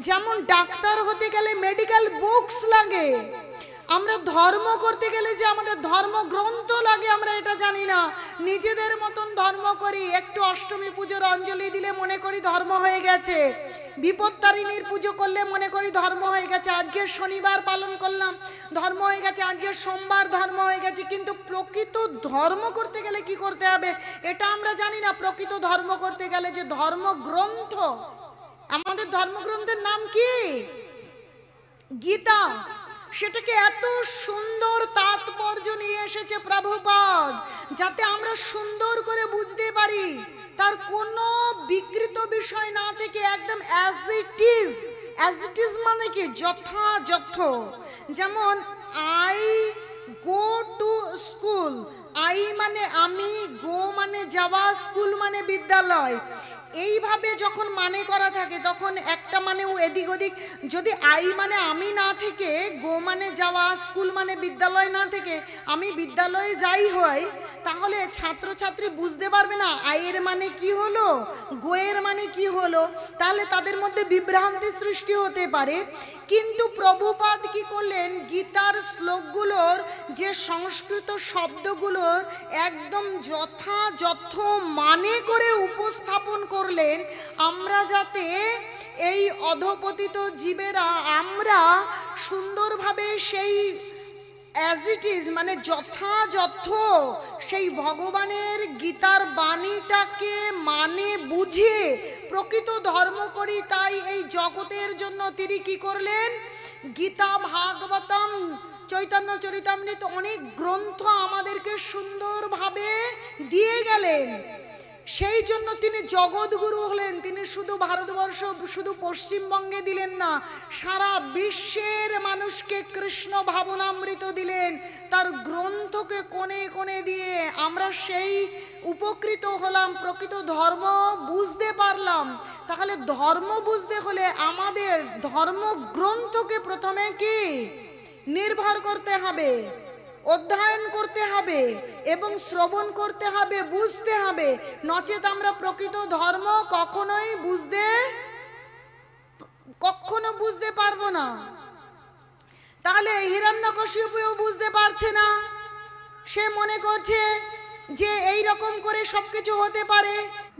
যেমন ডাক্তার হতে গেলে মেডিকেল বুকস লাগে, আমরা ধর্ম করতে গেলে যে আমাদের ধর্মগ্রন্থ লাগে আমরা এটা জানি না, নিজেদের মতন ধর্ম করি। একটু অষ্টমী পুজোর অঞ্জলি দিলে মনে করি ধর্ম হয়ে গেছে, বিপত্তারিণীর পুজো করলে মনে করি ধর্ম হয়ে গেছে, আজকে শনিবার পালন করলাম ধর্ম হয়ে গেছে, আজকে সোমবার ধর্ম হয়ে গেছে। কিন্তু প্রকৃত ধর্ম করতে গেলে কি করতে হবে এটা আমরা জানি না। প্রকৃত ধর্ম করতে গেলে যে ধর্মগ্রন্থ, আমাদের ধর্মগ্রন্থের নাম কি? গীতা। সেটাকে এত সুন্দর তাৎপর্য নিয়ে এসেছে প্রভুপাদ, যাতে আমরা সুন্দর করে বুঝতে পারি, তার কোনো বিকৃত বিষয় না থেকে একদম as it is. As it is মানে কি? যথাযথ। যেমন I go to school, I মানে আমি, গো মানে যাওয়া, স্কুল মানে বিদ্যালয়। এইভাবে যখন মানে করা থাকে তখন একটা মানে এদিক ওদিক, যদি আই মানে আমি না থেকে, গো মানে যাওয়া, স্কুল মানে বিদ্যালয় না থেকে আমি বিদ্যালয়ে যাই হয়, তাহলে ছাত্রছাত্রী বুঝতে পারবে না আয়ের মানে কি হলো, গোয়ের মানে কি হলো, তাহলে তাদের মধ্যে বিভ্রান্তি সৃষ্টি হতে পারে। কিন্তু প্রভুপাদ কি করলেন, গীতার শ্লোকগুলোর যে সংস্কৃত শব্দগুলোর একদম যথাযথ মানে করে উপস্থাপন করলেন, আমরা যাতে এই অধপতিত জীবেরা আমরা সুন্দরভাবে সেই অ্যাজ ইট ইজ মানে যথাযথ সেই ভগবানের গীতার বাণীটাকে মানে বুঝে প্রকৃত ধর্ম করি। তাই এই জগতের জন্য তিনি কি করলেন, গীতা, ভাগবতম, চৈতন্য চরিতামৃত অনেক গ্রন্থ আমাদেরকে সুন্দরভাবে দিয়ে গেলেন। সেই জন্য তিনি জগৎগুরু হলেন। তিনি শুধু ভারতবর্ষ, শুধু পশ্চিমবঙ্গে দিলেন না, সারা বিশ্বের মানুষকে কৃষ্ণ ভাবনামৃত দিলেন। তার গ্রন্থকে কোণে কোণে দিয়ে আমরা সেই উপকৃত হলাম, প্রকৃত ধর্ম বুঝতে পারলাম। তাহলে ধর্ম বুঝতে হলে আমাদের ধর্মগ্রন্থকে প্রথমে কি নির্ভর করতে হবে, অধ্যয়ন করতে হবে এবং শ্রবণ করতে হবে, বুঝতে হবে। নচেত আমরা প্রকৃত ধর্ম কখনো বুঝতে পারবো না। তাহলে হিরণ্যকশিপুও বুঝতে পারছে না, সে মনে করছে যে এই রকম করে সবকিছু হতে পারে।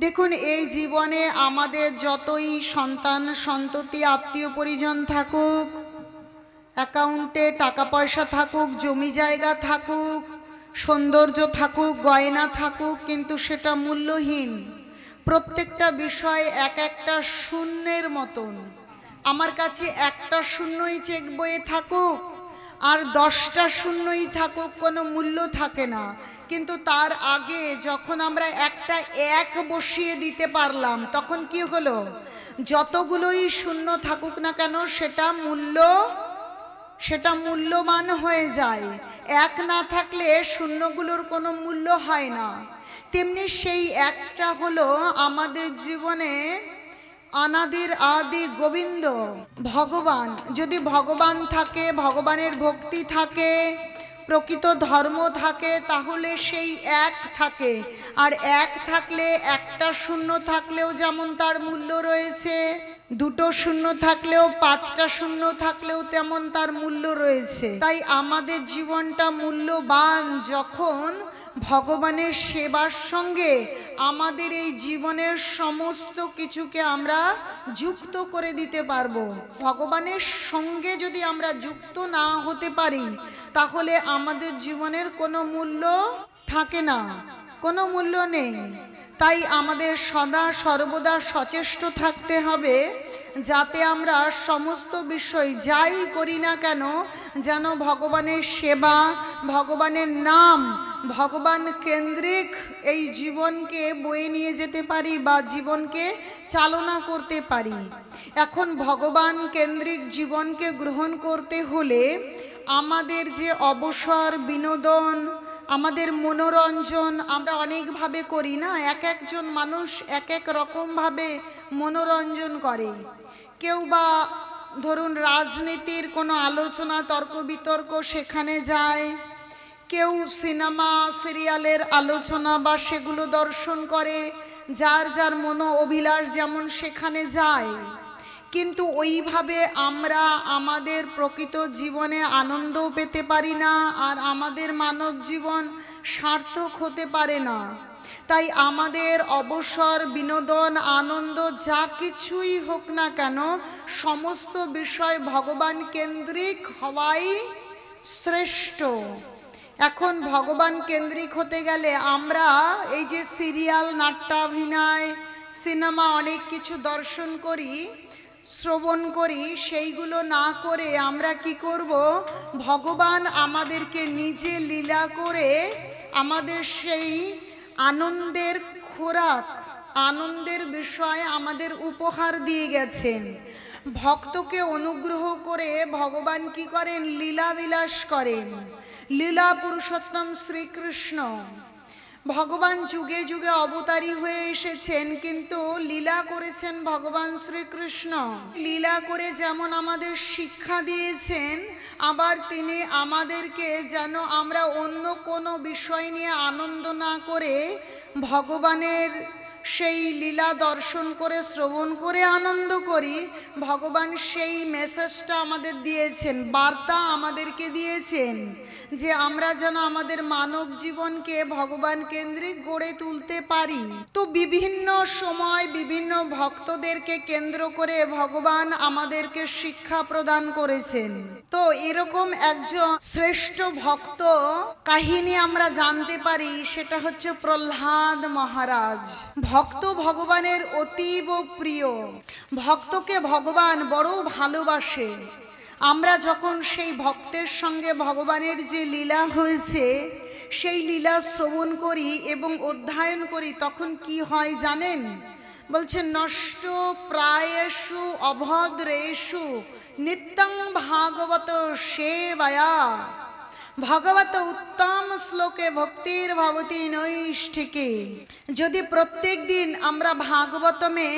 দেখুন, এই জীবনে আমাদের যতই সন্তান সন্ততি আত্মীয় পরিজন থাকুক, অ্যাকাউন্টে টাকা পয়সা থাকুক, জমি জায়গা থাকুক, সৌন্দর্য থাকুক, গয়না থাকুক, কিন্তু সেটা মূল্যহীন। প্রত্যেকটা বিষয় এক একটা শূন্যের মতন। আমার কাছে একটা শূন্যই চেক বইয়ে থাকুক আর 10টা শূন্যই থাকুক, কোনো মূল্য থাকে না। কিন্তু তার আগে যখন আমরা একটা এক বসিয়ে দিতে পারলাম, তখন কি হলো, যতগুলোই শূন্য থাকুক না কেন সেটা মূল্যবান হয়ে যায়। এক না থাকলে শূন্যগুলোর কোনো মূল্য হয় না। তেমনি সেই একটা হলো আমাদের জীবনে অনাদির আদি গোবিন্দ ভগবান। যদি ভগবান থাকে, ভগবানের ভক্তি থাকে, প্রকৃত ধর্ম থাকে, তাহলে সেই এক থাকে। আর এক থাকলে, একটা শূন্য থাকলেও যেমন তার মূল্য রয়েছে, 2টো শূন্য থাকলেও, 5টা শূন্য থাকলেও তেমন তার মূল্য রয়েছে। তাই আমাদের জীবনটা মূল্যবান যখন ভগবানের সেবার সঙ্গে আমাদের এই জীবনের সমস্ত কিছুকে আমরা যুক্ত করে দিতে পারবো। ভগবানের সঙ্গে যদি আমরা যুক্ত না হতে পারি, তাহলে আমাদের জীবনের কোনো মূল্য থাকে না, কোনো মূল্য নেই। তাই আমাদের সদা সর্বদা সচেষ্ট থাকতে হবে, যাতে আমরা সমস্ত বিষয় যাই করি না কেন যেন ভগবানের সেবা, ভগবানের নাম, ভগবান কেন্দ্রিক এই জীবনকে বয়ে নিয়ে যেতে পারি বা জীবনকে চালনা করতে পারি। এখন ভগবান কেন্দ্রিক জীবনকে গ্রহণ করতে হলে আমাদের যে অবসর, বিনোদন, আমাদের মনোরঞ্জন আমরা অনেকভাবে করি না। এক একজন মানুষ এক এক রকমভাবে মনোরঞ্জন করে। কেউ বা ধরুন রাজনীতির কোনো আলোচনা, তর্ক বিতর্ক সেখানে যায়, কেউ সিনেমা সিরিয়ালের আলোচনা বা সেগুলো দর্শন করে, যার যার মনো অভিলাষ যেমন সেখানে যায়। কিন্তু ওইভাবে আমরা আমাদের প্রকৃত জীবনে আনন্দ পেতে পারি না, আর আমাদের মানব জীবন সার্থক হতে পারে না। তাই আমাদের অবসর, বিনোদন, আনন্দ যা কিছুই হোক না কেন, সমস্ত বিষয় ভগবান কেন্দ্রিক হওয়াই শ্রেষ্ঠ। এখন ভগবান কেন্দ্রিক হতে গেলে আমরা এই যে সিরিয়াল, নাট্যাভিনয়, সিনেমা অনেক কিছু দর্শন করি, শ্রবণ করি, সেইগুলো না করে আমরা কি করব, ভগবান আমাদেরকে নিজে লীলা করে আমাদের সেই আনন্দের খোরাক, আনন্দের বিষয় আমাদের উপহার দিয়ে গেছেন। ভক্তকে অনুগ্রহ করে ভগবান কি করেন, লীলা বিলাস করেন। লীলা পুরুষোত্তম শ্রীকৃষ্ণ ভগবান যুগে যুগে অবতারী হয়ে এসেছেন, কিন্তু লীলা করেছেন ভগবান শ্রীকৃষ্ণ। লীলা করে যেমন আমাদের শিক্ষা দিয়েছেন, আবার তিনি আমাদেরকে যেন আমরা অন্য কোনো বিষয় নিয়ে আনন্দ না করে ভগবানের সেই লীলা দর্শন করে, শ্রবণ করে আনন্দ করি, ভগবান সেই মেসেজটা আমাদের দিয়েছেন, বার্তা আমাদেরকে দিয়েছেন যে আমরা যেন আমাদের মানব জীবনকে ভগবান কেন্দ্রিক গড়ে তুলতে পারি। তো বিভিন্ন সময় বিভিন্ন ভক্তদেরকে কেন্দ্র করে ভগবান আমাদেরকে শিক্ষা প্রদান করেছেন। তো এরকম একজন শ্রেষ্ঠ ভক্ত কাহিনী আমরা জানতে পারি, সেটা হচ্ছে প্রহ্লাদ মহারাজ। ভক্ত ভগবানের অতীব প্রিয়, ভক্তকে ভগবান বড় ভালোবাসে। আমরা যখন সেই ভক্তের সঙ্গে ভগবানের যে লীলা হয়েছে সেই লীলা শ্রবণ করি এবং অধ্যয়ন করি, তখন কি হয় জানেন? বলছে নষ্ট প্রায়েষু অভদ্রেষু নিত্যং ভাগবত সেবায়া ভগবত উত্তম শ্লোকে ভক্তির ভবতি নৈষ্ঠিকে। যদি প্রত্যেক দিন আমরা ভাগবতমে,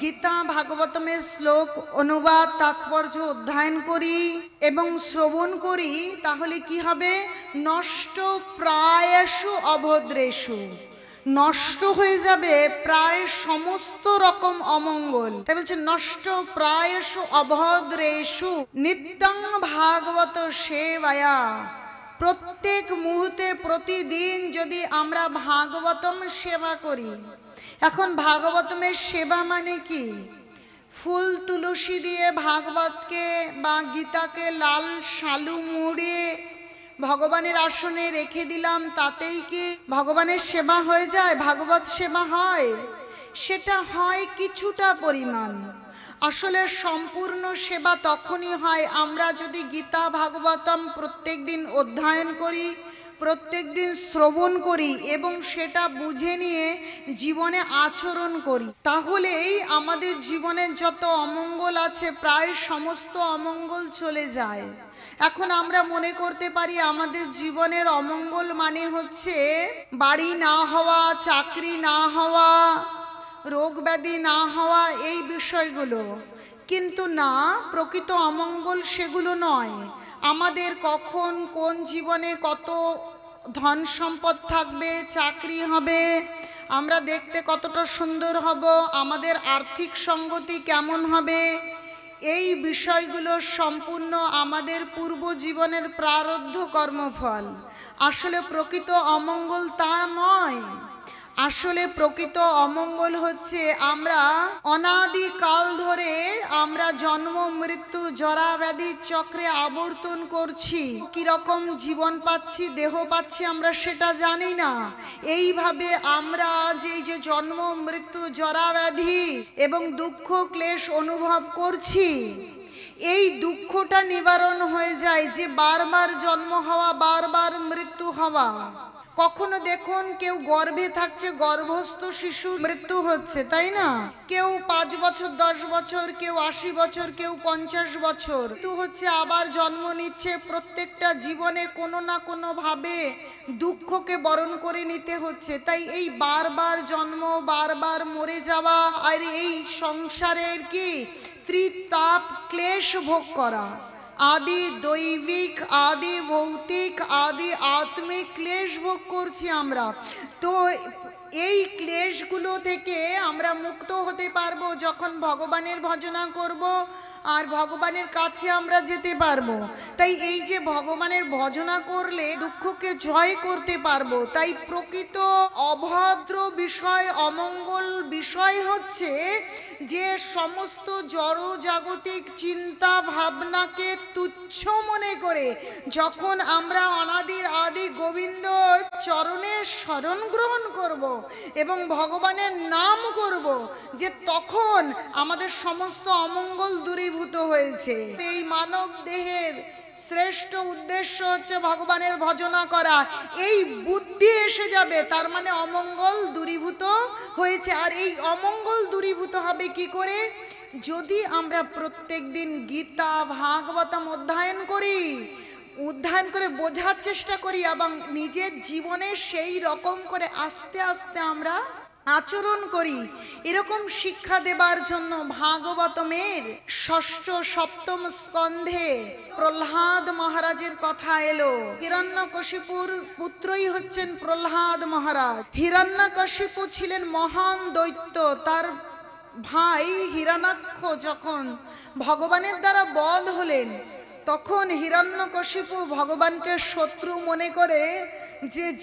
গীতা ভাগবতমে শ্লোক অনুবাদ, তাৎপর্য অধ্যয়ন করি এবং শ্রবণ করি, তাহলে কি হবে? নষ্ট প্রায়েষু অভদ্রেষু, নষ্ট হয়ে যাবে প্রায় সমস্ত রকম অমঙ্গল। তাই বলছে নষ্ট প্রায়েষু অভদ্রেষু নিত্যং ভাগবত সেবায়া। প্রত্যেক মুহূর্তে, প্রতিদিন যদি আমরা ভাগবতম সেবা করি। এখন ভাগবতমের সেবা মানে কি? ফুল তুলসী দিয়ে ভাগবতকে বা গীতাকে লাল শালু মুড়িয়ে ভগবানের আসনে রেখে দিলাম, তাতেই কি ভগবানের সেবা হয়ে যায়? ভাগবত সেবা হয়? সেটা হয় কিছুটা পরিমাণ। আসলে সম্পূর্ণ সেবা তখনই হয় আমরা যদি গীতা ভাগবতম প্রত্যেক দিন অধ্যয়ন করি, প্রত্যেক দিন শ্রবণ করি এবং সেটা বুঝে নিয়ে জীবনে আচরণ করি। তাহলেই আমাদের জীবনের যত অমঙ্গল আছে প্রায় সমস্ত অমঙ্গল চলে যায়। এখন আমরা মনে করতে পারি আমাদের জীবনের অমঙ্গল মানে হচ্ছে বাড়ি না হওয়া, চাকরি না হওয়া, রোগ ব্যাধি না হওয়া, এই বিষয়গুলো। কিন্তু না, প্রকৃত অমঙ্গল সেগুলো নয়। আমাদের কখন কোন জীবনে কত ধন সম্পদ থাকবে, চাকরি হবে, আমরা দেখতে কতটা সুন্দর হব, আমাদের আর্থিক সঙ্গতি কেমন হবে, এই বিষয়গুলো সম্পূর্ণ আমাদের পূর্ব জীবনের প্রারব্ধ কর্মফল। আসলে প্রকৃত অমঙ্গল তা নয়। আসলে প্রকৃত অমঙ্গল হচ্ছে আমরা অনাদিকাল ধরে আমরা জন্ম মৃত্যু জরা ব্যাধির চক্রে আবর্তন করছি। কিরকম জীবন পাচ্ছি, দেহ পাচ্ছি, আমরা সেটা জানি না। এইভাবে আমরা যে জন্ম মৃত্যু জরা ব্যাধি এবং দুঃখ ক্লেশ অনুভব করছি, এই দুঃখটা নিবারণ হয়ে যায় যে বারবার জন্ম হওয়া, বারবার মৃত্যু হওয়া। কখনো দেখুন কেউ গর্ভে থাকছে, গর্ভস্থ শিশু মৃত্যু হচ্ছে, তাই না? কেউ 5 বছর, 10 বছর, কেউ 80 বছর, কেউ 50 বছর মৃত্যু হচ্ছে, আবার জন্ম নিচ্ছে। প্রত্যেকটা জীবনে কোনো না কোনো ভাবে দুঃখকে বরণ করে নিতে হচ্ছে। তাই এই বারবার জন্ম, বারবার মরে যাওয়া, আর এই সংসারের কি ত্রিতাপ ক্লেশ ভোগ করা, আদি দৈবিক, আদি ভৌতিক, আদি আত্মিক ক্লেশ ভোগ করছি আমরা। তো এই ক্লেশগুলো থেকে আমরা মুক্ত হতে পারবো যখন ভগবানের ভজনা করব আর ভগবানের কাছে আমরা যেতে পারবো। তাই এই যে ভগবানের ভজনা করলে দুঃখকে জয় করতে পারবো। তাই প্রকৃত অভদ্র বিষয়, অমঙ্গল বিষয় হচ্ছে যে সমস্ত জড় জাগতিক চিন্তা ভাবনাকে তুচ্ছ মনে করে যখন আমরা অনাদির আদি গোবিন্দ চরণের শরণ গ্রহণ করব এবং ভগবানের নাম করব, যে তখন আমাদের সমস্ত অমঙ্গল দূরীভূত হয়েছে। এই মানব দেহের শ্রেষ্ঠ উদ্দেশ্য হচ্ছে ভগবানের ভজনা করা। এই বুদ্ধি এসে যাবে, তার মানে অমঙ্গল দূরীভূত হয়েছে। আর এই অমঙ্গল দূরীভূত হবে কি করে? যদি আমরা প্রত্যেক দিন গীতা ভাগবতম অধ্যয়ন করি, অধ্যয়ন করে বোঝার চেষ্টা করি এবং নিজের জীবনে সেই রকম করে আস্তে আস্তে আমরা আচরণ করি। এরকম শিক্ষা দেবার জন্য ভাগবতমের ষষ্ঠ সপ্তম স্কন্ধে প্রহ্লাদ মহারাজের কথা এলো। হিরণ্যকশিপুর পুত্রই হচ্ছেন প্রহ্লাদ মহারাজ। হিরণ্যকশিপু ছিলেন মহান দৈত্য। তার ভাই হিরণ্যাক্ষ যখন ভগবানের দ্বারা বধ হলেন, তখন হিরণ্যকশিপু ভগবানকে শত্রু মনে করে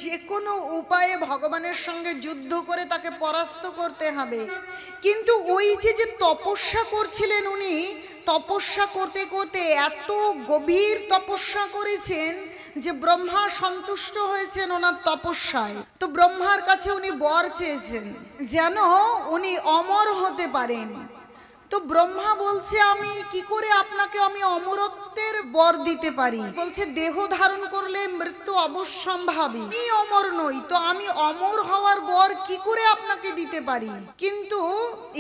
যে কোনো উপায়ে ভগবানের সঙ্গে যুদ্ধ করে তাকে পরাস্ত করতে হবে। কিন্তু ওই যে তপস্যা করছিলেন, উনি তপস্যা করতে করতে এত গভীর তপস্যা করেছেন যে ব্রহ্মা সন্তুষ্ট হয়েছেন ওনার তপস্যায়। তো ব্রহ্মার কাছে উনি বর চেয়েছেন যেন উনি অমর হতে পারেন। তো ব্রহ্মা বলছে, আমি কি করে আপনাকে আমি অমরত্বের বর দিতে পারি? বলছে, দেহ ধারণ করলে মৃত্যু অবশ্যম্ভাবী, আমি অমর নই, তো আমি অমর হওয়ার বর কি করে আপনাকে দিতে পারি? কিন্তু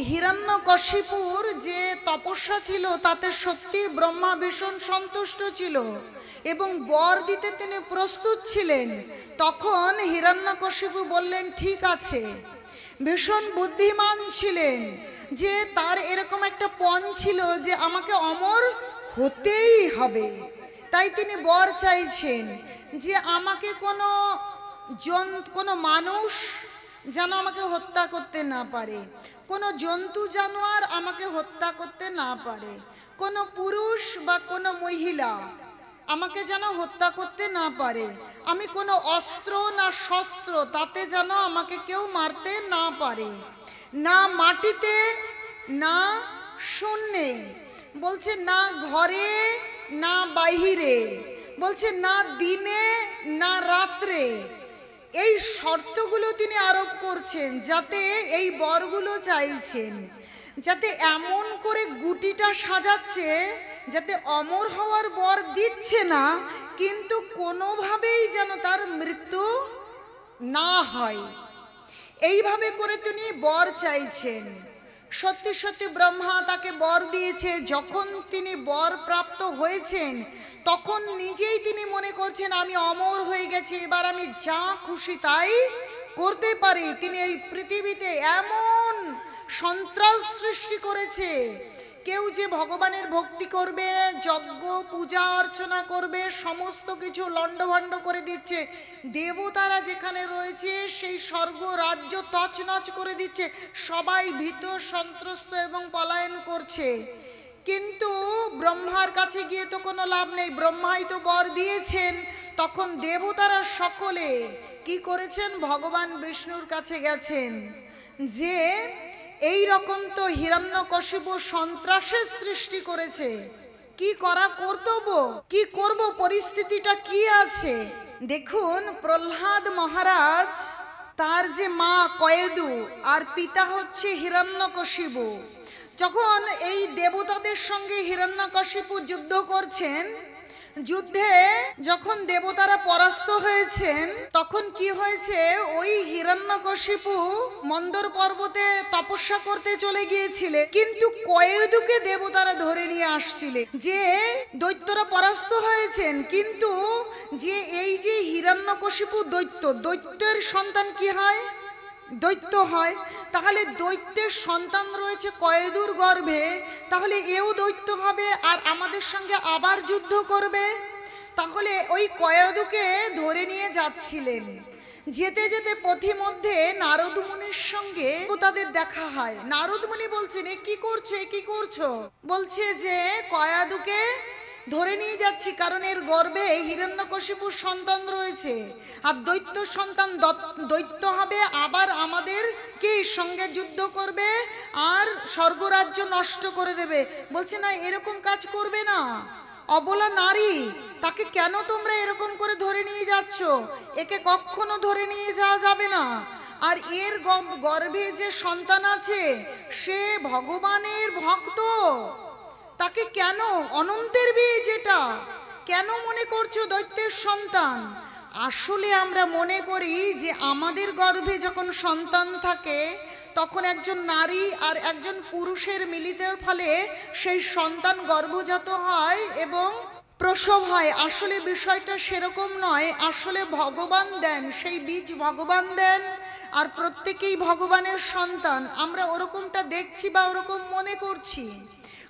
হিরণ্যকশিপুর যে তপস্যা ছিল তাতে সত্যি ব্রহ্মা ভীষণ সন্তুষ্ট ছিল এবং বর দিতে তিনি প্রস্তুত ছিলেন। তখন হিরণ্যকশিপু বললেন, ঠিক আছে। ভীষণ বুদ্ধিমান ছিলেন, যে তার এরকম একটা পণ ছিল যে আমাকে অমর হতেই হবে। তাই তিনি বর চাইছেন যে আমাকে কোনো মানুষ যেন আমাকে হত্যা করতে না পারে, কোনো জন্তু জানোয়ার আমাকে হত্যা করতে না পারে, কোনো পুরুষ বা কোনো মহিলা আমাকে যেন হত্যা করতে না পারে, আমি কোনো অস্ত্র না শস্ত্র তাতে যেন আমাকে কেউ মারতে না পারে, না মাটিতে না শূন্যে, বলছে না ঘরে না বাহিরে, বলছে না দিনে না রাত্রে। এই শর্তগুলো তিনি আরোপ করছেন, যাতে এই বরগুলো চাইছেন, যাতে এমন করে গুটিটা সাজাচ্ছে যাতে অমর হওয়ার বর দিচ্ছে না, কিন্তু কোনোভাবেই যেন তার মৃত্যু না হয়। এইভাবে করে তিনি বর চাইছেন। সত্যি সত্যি ব্রহ্মা তাকে বর দিয়েছে। যখন তিনি বর প্রাপ্ত হয়েছেন তখন নিজেই তিনি মনে করছেন, আমি অমর হয়ে গেছি, এবার আমি যা খুশি তাই করতে পারি। তিনি এই পৃথিবীতে এমন সন্ত্রাস সৃষ্টি করেছে, কেউ যে ভগবানের ভক্তি করবে, যজ্ঞ পূজা অর্চনা করবে, সমস্ত কিছু লণ্ডভণ্ড করে দিচ্ছে। দেবতারা যেখানে রয়েছে সেই স্বর্গ রাজ্য তছনছ করে দিচ্ছে। সবাই ভীত সন্ত্রস্ত এবং পলায়ন করছে। কিন্তু ব্রহ্মার কাছে গিয়ে তো কোনো লাভ নেই, ব্রহ্মাই তো বর দিয়েছেন। তখন দেবতারা সকলে কি করেছেন? ভগবান বিষ্ণুর কাছে গেছেন যে এই রকম তো হিরণ্যকশিপু সন্ত্রাসের সৃষ্টি করেছে, কি করা কর্তব্য, কি করব, পরিস্থিতিটা কি আছে? দেখুন, প্রহ্লাদ মহারাজ, তার যে মা কয়েদু আর পিতা হচ্ছে হিরণ্যকশিপু, যখন এই দেবতাদের সঙ্গে হিরণ্যকশিপু যুদ্ধ করছেন, যুদ্ধে যখন দেবতারা পরাস্ত হয়েছেন তখন কি হয়েছে? ওই হিরণ্যকশিপু মন্দর পর্বতে তপস্যা করতে চলে গিয়েছিলেন, কিন্তু কয়েদুকে দেবতারা ধরে নিয়ে আসছিলেন। যে দৈত্যরা পরাস্ত হয়েছেন, কিন্তু যে এই যে হিরণ্যকশিপু দৈত্যের সন্তান কি হয়? দৈত্য হয়, তাহলে দৈত্যের সন্তান রয়েছে কয়েদুর গর্ভে, তাহলে এও দৈত্য হবে আর আমাদের সঙ্গে আবার যুদ্ধ করবে। তাহলে ওই কয়েদুকে ধরে নিয়ে যাচ্ছিলেন, যেতে যেতে পথিমধ্যে নারদ মুনির সঙ্গে তাদের দেখা হয়। নারদ মুনি বলছেন, এ কি করছো, এ কি করছো? বলছে যে কয়াদুকে ধরে নিয়ে যাচ্ছি, কারণ এর গর্ভে হিরণ্যকশিপুর সন্তান রয়েছে, আর দৈত্য সন্তান দৈত্য হবে, আবার আমাদেরকে সঙ্গে যুদ্ধ করবে আর স্বর্গরাজ্য নষ্ট করে দেবে। বলছে না, এরকম কাজ করবে না, অবলা নারী, তাকে কেন তোমরা এরকম করে ধরে নিয়ে যাচ্ছ? একে কখনো ধরে নিয়ে যাওয়া যাবে না। আর এর গর্ভে যে সন্তান আছে সে ভগবানের ভক্ত, তাকে কেন, অনন্তের বিয়ে যেটা, কেন মনে করছো দৈত্যের সন্তান? আসলে আমরা মনে করি যে আমাদের গর্ভে যখন সন্তান থাকে তখন একজন নারী আর একজন পুরুষের মিলিতের ফলে সেই সন্তান গর্ভজাত হয় এবং প্রসব হয়। আসলে বিষয়টা সেরকম নয়, আসলে ভগবান দেন, সেই বীজ ভগবান দেন, আর প্রত্যেকেই ভগবানের সন্তান। আমরা ওরকমটা দেখছি বা ওরকম মনে করছি,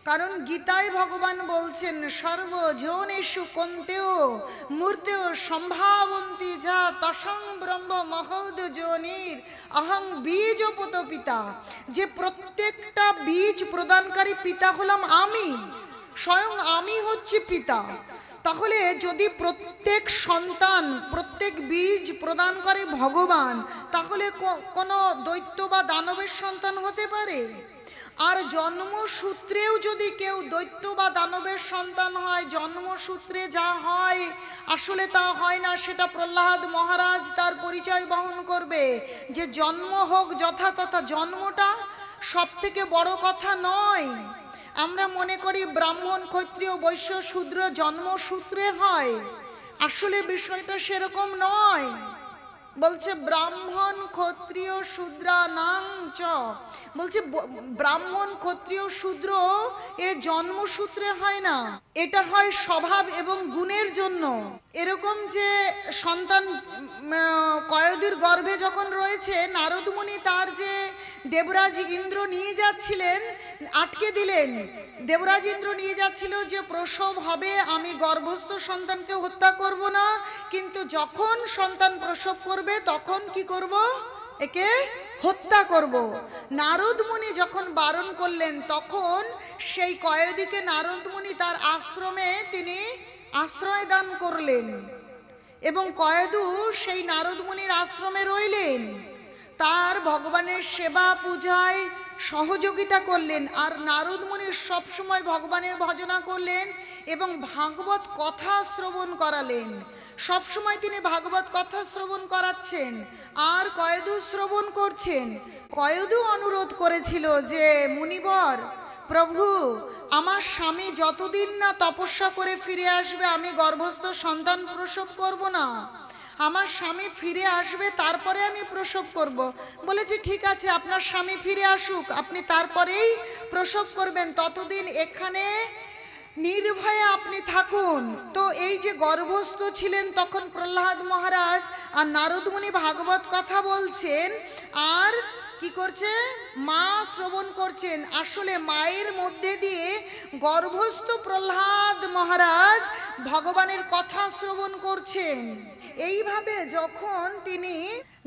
কারণ গীতায় ভগবান বলছেন সর্বজনেষু কন্তেও মূর্তেও সম্ভাবন্তি যা তসং ব্রহ্ম মহোদ যোনির অহং বীজপত পিতা, যে প্রত্যেকটা বীজ প্রদানকারী পিতা হলাম আমি, স্বয়ং আমি হচ্ছি পিতা। তাহলে যদি প্রত্যেক সন্তান, প্রত্যেক বীজ প্রদান করে ভগবান, তাহলে কোনো দৈত্য বা দানবের সন্তান হতে পারে? আর জন্মসূত্রেও যদি কেউ দৈত্য বা দানবের সন্তান হয়, জন্মসূত্রে যা হয় আসলে তা হয় না, সেটা প্রহ্লাদ মহারাজ তার পরিচয় বহন করবে, যে জন্ম হোক যথাতথা, জন্মটা সব থেকে বড় কথা নয়। আমরা মনে করি ব্রাহ্মণ ক্ষত্রিয় বৈশ্য শূদ্র জন্মসূত্রে হয়, আসলে বিষয়টা সেরকম নয়। বলছে ব্রাহ্মণ ক্ষত্রিয় শূদ্রানাং চ, বলছে ব্রাহ্মণ ক্ষত্রিয় শূদ্র এ জন্মসূত্রে হয় না, এটা হয় স্বভাব এবং গুণের জন্য। এরকম যে সন্তান কয়েদির গর্ভে যখন রয়েছে, নারদ মুনি তার যে দেবরাজ ইন্দ্র নিয়ে যাচ্ছিলেন আটকে দিলেন। দেবরাজ ইন্দ্র নিয়ে যাচ্ছিল যে প্রসব হবে, আমি গর্ভস্থ সন্তানকে হত্যা করব না, কিন্তু যখন সন্তান প্রসব করবে তখন কি করব, একে হত্যা করব। নারদ মুনি যখন বারণ করলেন, তখন সেই কয়েদিকে নারদ মুনি তার আশ্রমে তিনি আশ্রয় দান করলেন এবং কয়েদু সেই নারদ মুনির আশ্রমে রইলেন, তার ভগবানের সেবা পূজায় সহযোগিতা করলেন। আর নারদ মুনি সবসময় ভগবানের ভজনা করলেন এবং ভাগবত কথা শ্রবণ করালেন। সবসময় তিনি ভাগবত কথা শ্রবণ করাচ্ছেন আর কয়েদু শ্রবণ করছেন। কয়েদু অনুরোধ করেছিল যে মুনিবর, প্রভু আমার স্বামী যতদিন না তপস্যা করে ফিরে আসবে আমি গর্ভস্থ সন্তান প্রসব করব না, আমার স্বামী ফিরে আসবে তারপরে আমি প্রসব করব। বলেছি ঠিক আছে, আপনার স্বামী ফিরে আসুক, আপনি তারপরেই প্রসব করবেন, ততদিন এখানে নির্ভয়ে আপনি থাকুন। তো এই যে গর্ভস্থ ছিলেন তখন প্রহ্লাদ মহারাজ আর নারদ মুনি ভাগবত কথা বলছেন আর কি করছে, মা শ্রবণ করছেন। আসলে মায়ের মধ্যে দিয়ে গর্ভস্থ প্রহ্লাদ মহারাজ ভগবানের কথা শ্রবণ করছেন। এইভাবে যখন তিনি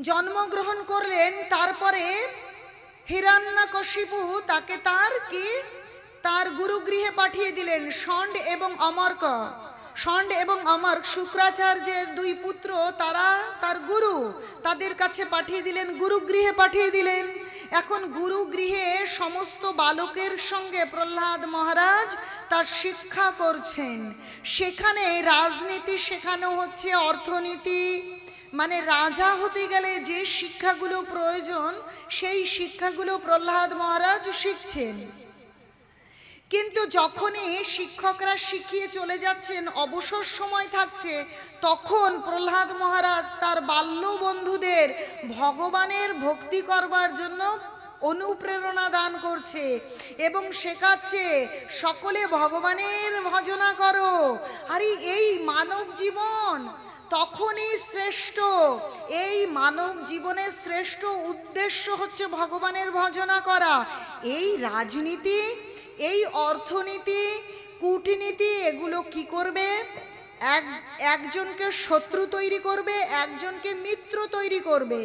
জন্মগ্রহণ করলেন, তারপরে হিরণ্যকশিপু তাকে তার গুরুগৃহে পাঠিয়ে দিলেন। ষণ্ড এবং অমর্ক, ষণ্ড এবং অমর্ক শুক্রাচার্যের দুই পুত্র, তারা তার গুরু, তাদের কাছে পাঠিয়ে দিলেন, গুরুগৃহে পাঠিয়ে দিলেন। এখন গুরুগৃহে সমস্ত বালকের সঙ্গে প্রহ্লাদ মহারাজ তার শিক্ষা করছেন। সেখানে রাজনীতি শেখানো হচ্ছে, অর্থনীতি, মানে রাজা হতে গেলে যে শিক্ষাগুলো প্রয়োজন সেই শিক্ষাগুলো প্রহ্লাদ মহারাজ শিখছেন। কিন্তু যখনই শিক্ষকরা শিখিয়ে চলে যাচ্ছেন, অবসর সময় থাকছে, তখন প্রহ্লাদ মহারাজ তার বাল্য বন্ধুদের ভগবানের ভক্তি করবার জন্য অনুপ্রেরণা দান করছে এবং শেখাচ্ছে সকলে ভগবানের ভজনা করো। আরে এই মানব জীবন, তখনই শ্রেষ্ঠ। এই মানব জীবনের শ্রেষ্ঠ উদ্দেশ্য হচ্ছে ভগবানের ভজনা করা। এই রাজনীতি, এই অর্থনীতি, কূটনীতি এগুলো কি করবে? একজনকে শত্রু তৈরি করবে, একজনকে মিত্র তৈরি করবে।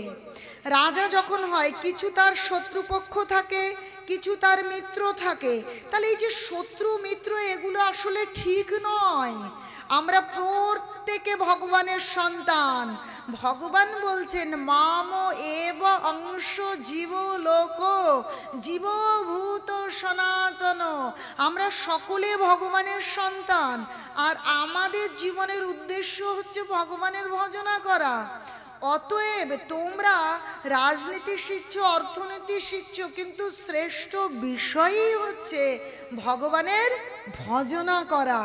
রাজা যখন হয়, কিছু তার শত্রুপক্ষ থাকে, কিছু তার মিত্র থাকে। তাহলে এই যে শত্রু মিত্র এগুলো আসলে ঠিক নয়। আমরা প্রত্যেকে ভগবানের সন্তান। ভগবান বলছেন মাম এব অংশ জীব লোক জীবভূত সনাতন। আমরা সকলে ভগবানের সন্তান, আর আমাদের জীবনের উদ্দেশ্য হচ্ছে ভগবানের ভজনা করা। অতএব তোমরা রাজনীতি শিখছো, অর্থনীতি শিখছো, কিন্তু শ্রেষ্ঠ বিষয়ই হচ্ছে ভগবানের ভজনা করা।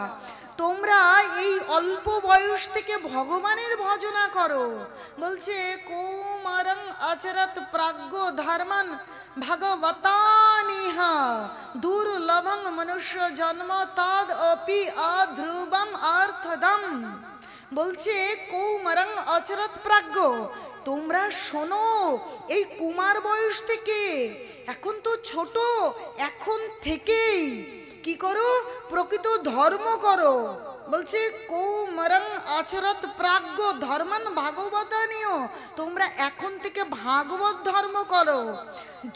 তোমরা এই অল্প বয়স থেকে ভগবানের ভজনা করো। বলছে কৌমারং আচরত প্রাজ্ঞ ধর্মন ভগবতানিহা দুর্লভং মনুষ্য জন্ম তদ অপি অধ্রুবম অর্থদম। বলছে কৌমারং আচরত প্রাজ্ঞ, তোমরা শোনো এই কুমার বয়স থেকে, এখন তো ছোট, এখন থেকেই কি করো? প্রকৃত ধর্ম করো। বলছে কৌমারং আচরত প্রাজ্ঞ ধর্মন ভাগবতানিয়, তোমরা এখন থেকে ভাগবত ধর্ম করো।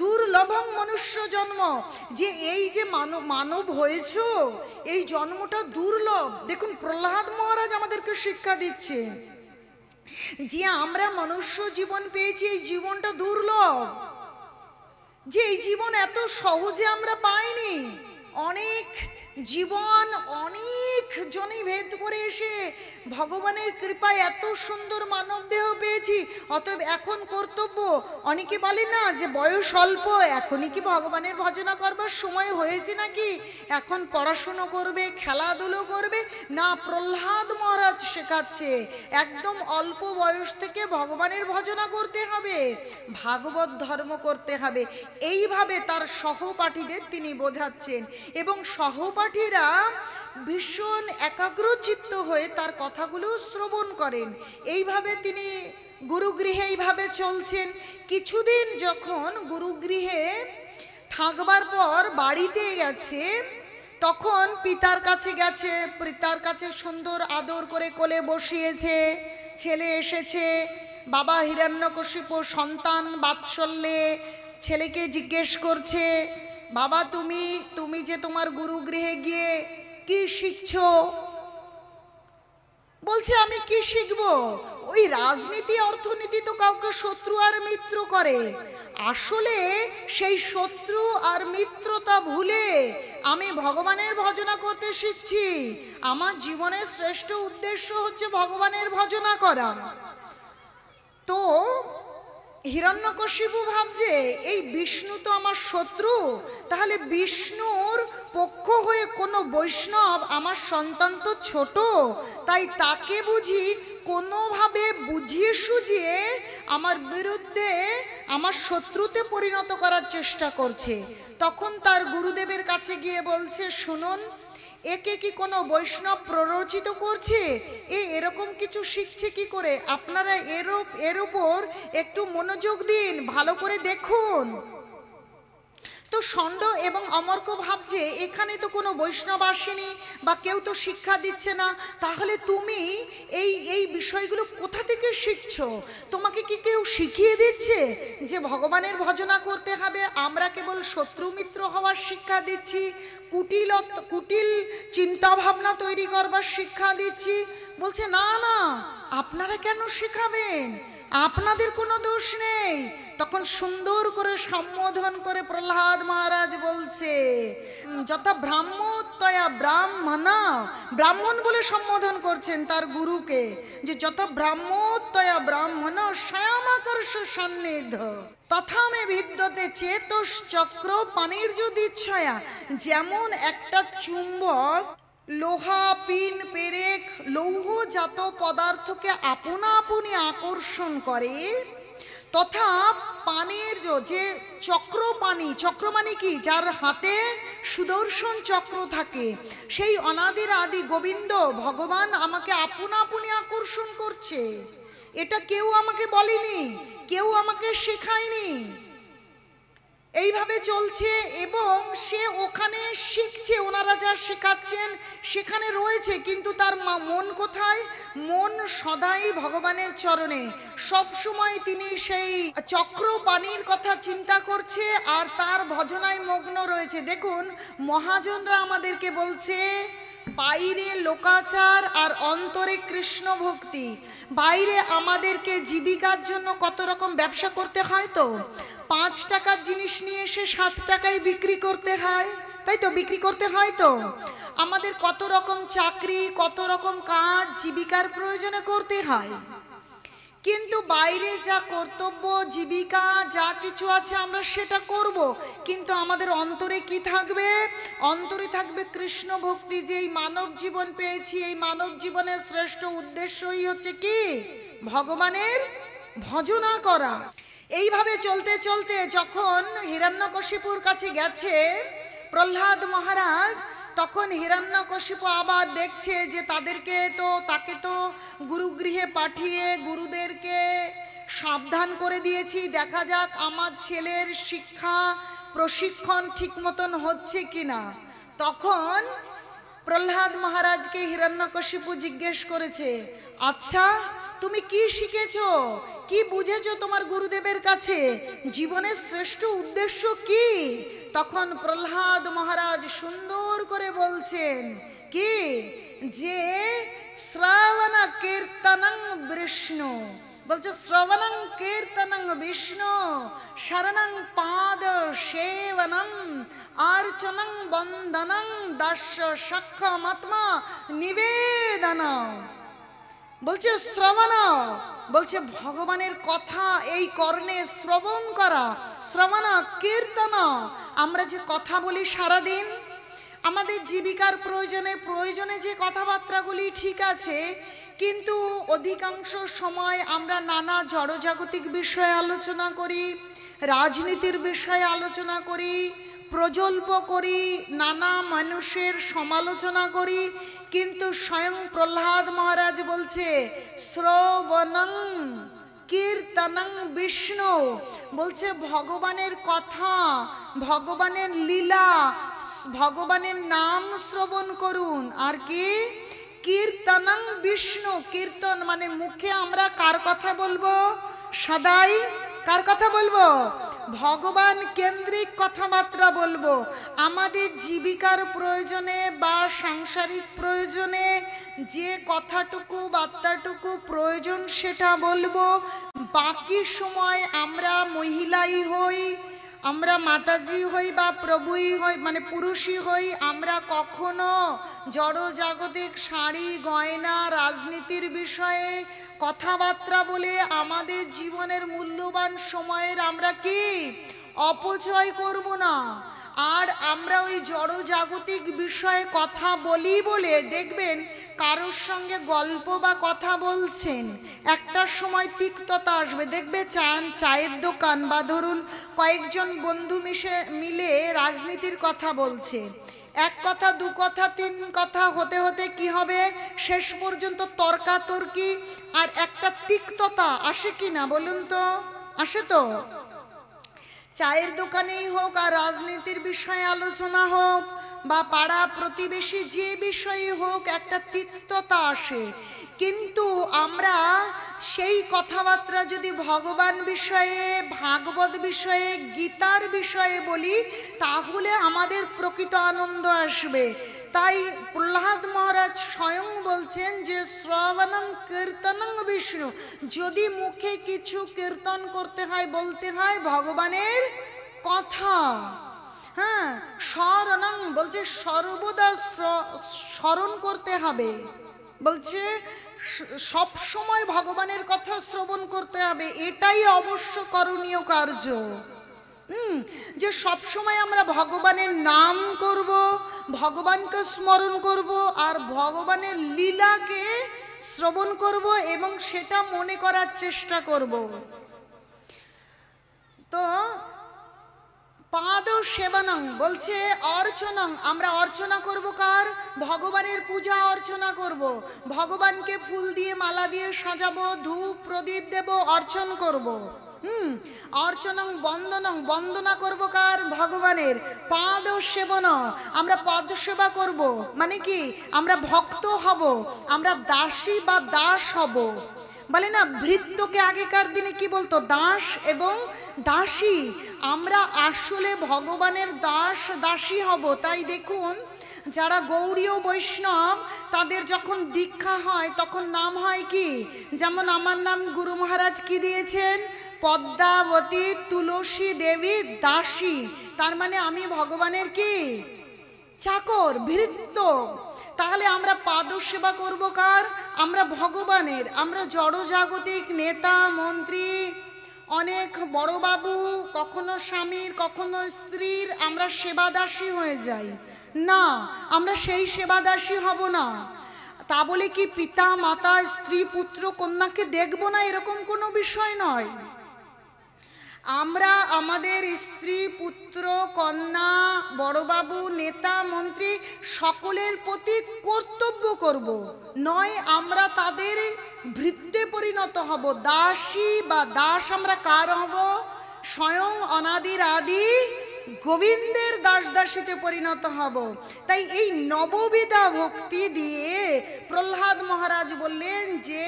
দুর্লভং মনুষ্য জন্ম, যে এই যে মানব হয়েছ, এই জন্মটা দুর্লভ। দেখুন প্রহ্লাদ মহারাজ আমাদেরকে শিক্ষা দিচ্ছে যে আমরা মনুষ্য জীবন পেয়েছি, এই জীবনটা দুর্লভ, যে এই জীবন এত সহজে আমরা পাইনি। অনেক জীবন অনেক জনই ভেদ করে এসে ভগবানের কৃপায় এত সুন্দর মানব দেহ পেয়েছি। অতএব এখন কর্তব্য, অনেকে বলে না যে বয়স অল্প, এখনই কি ভগবানের ভজনা করবার সময় হয়েছে নাকি, এখন পড়াশুনো করবে, খেলাধুলো করবে না। প্রহ্লাদ মহারাজ শেখাচ্ছে একদম অল্প বয়স থেকে ভগবানের ভজনা করতে হবে, ভাগবত ধর্ম করতে হবে। এইভাবে তার সহপাঠীদের তিনি বোঝাচ্ছেন, এবং সহপাঠীরা ভীষণ একাগ্রচিত্ত হয়ে তার কথাগুলো শ্রবণ করেন। এইভাবে তিনি গুরুগৃহে এইভাবে চলছেন। কিছুদিন যখন গুরুগৃহে থাকবার পর বাড়িতে গেছে, তখন পিতার কাছে গেছে, পিতার কাছে সুন্দর আদর করে কোলে বসিয়েছে। ছেলে এসেছে, বাবা হিরণ্যকশিপু সন্তান বাৎসল্যে ছেলেকে জিজ্ঞেস করছে, বাবা তুমি যে তোমার গুরুগৃহে গিয়ে কি শিখছো? বলছে আমি কি শিখবো? ওই রাজনীতি অর্থনীতি তো কাউকে শত্রু আর মিত্র করে। আসলে সেই শত্রু আর মিত্রতা ভুলে আমি ভগবানের ভজনা করতে শিখছি। আমার জীবনের শ্রেষ্ঠ উদ্দেশ্য হচ্ছে ভগবানের ভজনা করা। তো হিরণ্যকশিপু ভাবছে এই বিষ্ণু তো আমার শত্রু, তাহলে বিষ্ণুর পক্ষ হয়ে কোনো বৈষ্ণব আমার সন্তান তো ছোট, তাই তাকে বুঝি কোনোভাবে বুঝিয়ে সুঝিয়ে আমার বিরুদ্ধে আমার শত্রুতে পরিণত করার চেষ্টা করছে। তখন তার গুরুদেবের কাছে গিয়ে বলছে, শুনুন, একে কি কোনো বৈষ্ণব প্ররোচিত করছে? এরকম কিছু শিখছে কি করে? আপনারা এর উপর একটু মনোযোগ দিন, ভালো করে দেখুন। তো ষণ্ড এবং অমর্ক ভাবছে এখানে তো কোনো বৈষ্ণব আসেনি বা কেউ তো শিক্ষা দিচ্ছে না, তাহলে তুমি এই বিষয়গুলো কোথা থেকে শিখছো? তোমাকে কি কেউ শিখিয়ে দিচ্ছে যে ভগবানের ভজনা করতে হবে? আমরা কেবল শত্রু মিত্র হওয়ার শিক্ষা দিচ্ছি, কুটিল চিন্তা ভাবনা তৈরি করবার শিক্ষা দিচ্ছি। বলছে না না, আপনারা কেন শেখাবেন? আপনাদের কোনো দোষ নেই। তখন সুন্দর করে সম্বোধন করে প্রহ্লাদ মহারাজ বলছে, যথা ব্রাহ্মোত্তয়া ব্রাহ্মণা, ব্রাহ্মণ বলে সম্বোধন করছেন তার গুরুকে, যে যথা ব্রাহ্মোত্তয়া ব্রাহ্মণ স্বয়মাকর্ষ সান্নিধ্য তথা মে বিদ্যতে চেতশ্চক্র পানির যদি ইচ্ছয়া। যেমন একটা চুম্বক লোহা, পিন, পেরেক, লৌহজাত পদার্থকে আপনা আপনি আকর্ষণ করে, তথা পানের যে চক্রপাণি, চক্রমানি কি, যার হাতে সুদর্শন চক্র থাকে, সেই অনাদির আদি গোবিন্দ ভগবান আমাকে আপনা আপনি আকর্ষণ করছে। এটা কেউ আমাকে বলেনি, কেউ আমাকে শেখায়নি, এইভাবে চলছে। এবং সে ওখানে শিখছে, ওনারা যা শেখাচ্ছেন সেখানে রয়েছে, কিন্তু তার মন কোথায়? মন সদাই ভগবানের চরণে। সব সময় তিনি সেই চক্রপাণির কথা চিন্তা করছে আর তার ভজনায় মগ্ন রয়েছে। দেখুন, মহাজনরা আমাদেরকে বলছে বাইরে লোকাচার আর অন্তরে কৃষ্ণ ভক্তি। বাইরে আমাদেরকে জীবিকার জন্য কত রকম ব্যবসা করতে হয়, তো 5 টাকার জিনিস নিয়ে এসে 7 টাকায় বিক্রি করতে হয়, তাই তো, বিক্রি করতে হয়। তো আমাদের কত রকম চাকরি, কত রকম কাজ জীবিকার প্রয়োজনে করতে হয়, কিন্তু বাইরে যা কর্তব্য, জীবিকা যা কিছু আছে আমরা সেটা করব, কিন্তু আমাদের অন্তরে কি থাকবে? অন্তরে থাকবে কৃষ্ণ ভক্তি। যে এই মানব জীবন পেয়েছি, এই মানব জীবনের শ্রেষ্ঠ উদ্দেশ্যই হচ্ছে কি? ভগবানের ভজনা করা। এইভাবে চলতে চলতে যখন হিরণ্যকশিপুর কাছে গেছে প্রহ্লাদ মহারাজ, তখন হিরণ্যকশিপু আবার দেখছে যে তাকে তো গুরুগৃহে পাঠিয়ে গুরুদেরকে সাবধান করে দিয়েছি, দেখা যাক আমার ছেলের শিক্ষা প্রশিক্ষণ ঠিক মতন হচ্ছে কিনা। তখন প্রহ্লাদ মহারাজকে হিরণ্যকশিপু জিজ্ঞেস করেছে, আচ্ছা তুমি কি শিখেছো, কি বুঝেছো তোমার গুরুদেবের কাছে, জীবনের শ্রেষ্ঠ উদ্দেশ্য কি? তখন প্রহ্লাদ মহারাজ সুন্দর করে বলছেন কি, যে শ্রবণ কীর্তনং বিষ্ণু, বলছে শ্রবণং কীর্তনং বিষ্ণু, শরণং পাদ সেবনং, অর্চনং বন্দনং, দর্শ সক্ষমাত্মা নিবেদনম। বলছে শ্রবণ, বলছে ভগবানের কথা এই কর্ণে শ্রবণ করা, শ্রবণ কীর্তন। আমরা যে কথা বলি সারাদিন আমাদের জীবিকার প্রয়োজনে যে কথাবার্তাগুলি ঠিক আছে, কিন্তু অধিকাংশ সময় আমরা নানা জড়জাগতিক বিষয়ে আলোচনা করি, রাজনীতির বিষয়ে আলোচনা করি, প্রজল্প করি, নানা মানুষের সমালোচনা করি, কিন্তু স্বয়ং প্রহ্লাদ মহারাজ বলছে শ্রবণং কীর্তনং বিষ্ণু, বলছে ভগবানের কথা, ভগবানের লীলা, ভগবানের নাম শ্রবণ করুন। আর কি? কীর্তনং বিষ্ণু। কীর্তন মানে মুখে আমরা কার কথা বলবো? সদাই কার কথা বলবো? ভগবান কেন্দ্রিক কথাবার্তা বলবো। আমাদের জীবিকার প্রয়োজনে বা সাংসারিক প্রয়োজনে যে কথাটুকু বার্তাটুকু প্রয়োজন সেটা বলবো। বাকি সময় আমরা মহিলাই হই, আমরা মাতাজি হই বা প্রভুই হই, মানে পুরুষই হই, আমরা কখনো জড়জাগতিক শাড়ি গয়না রাজনীতির বিষয়ে কথাবার্তা বলে আমাদের জীবনের মূল্যবান সময়ের আমরা কি অপচয় করব না। আর আমরা ওই জড়জাগতিক বিষয়ে কথা বলি বলে দেখবেন কারোর সঙ্গে গল্প বা কথা বলছেন, একটা সময় তিক্ততা আসবে। দেখবে চায়ের দোকান বা ধরুন কয়েকজন বন্ধু মিলে রাজনীতির কথা বলছে, এক কথা দু কথা তিন কথা হতে হতে কি হবে, শেষ পর্যন্ত তর্কাতর্কি আর একটা তিক্ততা আসে কি না বলুন তো? আসে তো। চায়ের দোকানেই হোক আর রাজনীতির বিষয়ে আলোচনা হোক বা পাড়া প্রতিবেশী যে বিষয়ে হোক, একটা তিক্ততা আসে। কিন্তু আমরা সেই কথাবার্তা যদি ভগবান বিষয়ে, ভাগবত বিষয়ে, গীতার বিষয়ে বলি, তাহলে আমাদের প্রকৃত আনন্দ আসবে। তাই প্রহ্লাদ মহারাজ স্বয়ং বলছেন যে শ্রবণং কীর্তনং বিষ্ণু, যদি মুখে কিছু কীর্তন করতে হয়, বলতে হয় ভগবানের কথা। হ্যাঁ, শরণং বলছে সর্বদা স্মরণ করতে হবে, বলছে সব সময় ভগবানের কথা শ্রবণ করতে হবে, এটাই অবশ্য করণীয় কার্য। যে সব সময় আমরা ভগবানের নাম করব, ভগবানকে স্মরণ করব আর ভগবানের লীলাকে শ্রবণ করব এবং সেটা মনে করার চেষ্টা করব। তো পাদ সেবনং বলছে অর্চনং, আমরা অর্চনা করব কার? ভগবানের পূজা অর্চনা করব, ভগবানকে ফুল দিয়ে মালা দিয়ে সাজাবো, ধূপ প্রদীপ দেব, অর্চন করব। অর্চনং বন্দনং, বন্দনা করব কার? ভগবানের। পাদ সেবন, আমরা পদ সেবা করব, মানে কি আমরা ভক্ত হব, আমরা দাসী বা দাস হব। বলে না ভৃত্যকে আগেকার দিনে কি বলতো? দাস এবং দাসী। আমরা আসলে ভগবানের দাস দাসী হব। তাই দেখুন যারা গৌড়ীয় বৈষ্ণব তাদের যখন দীক্ষা হয় তখন নাম হয় কি? যেমন আমার নাম গুরু মহারাজ কি দিয়েছেন? পদ্মাবতী তুলসী দেবী দাসী। তার মানে আমি ভগবানের কি? চাকর, ভৃত্য। তাহলে আমরা পাদ সেবা করব কার? আমরা ভগবানের। আমরা জড়জাগতিক নেতা মন্ত্রী, অনেক বড় বাবু, কখনো স্বামীর কখনো স্ত্রীর আমরা সেবাদাসী হয়ে যাই। না, আমরা সেই সেবাদাসী হব না। তা বলে কি পিতা মাতা স্ত্রী পুত্র কন্যাকে দেখব না, এরকম কোনো বিষয় নয়। আমরা আমাদের স্ত্রী পুত্র কন্যা বড়বাবু নেতা মন্ত্রী সকলের প্রতি কর্তব্য করব, নয় আমরা তাদের ভৃত্যে পরিণত হব, দাসী বা দাস। আমরা কার হব? স্বয়ং অনাদির আদি গোবিন্দের দাস দাসীতে পরিণত হব। তাই এই নববিধা ভক্তি দিয়ে প্রহ্লাদ মহারাজ বললেন যে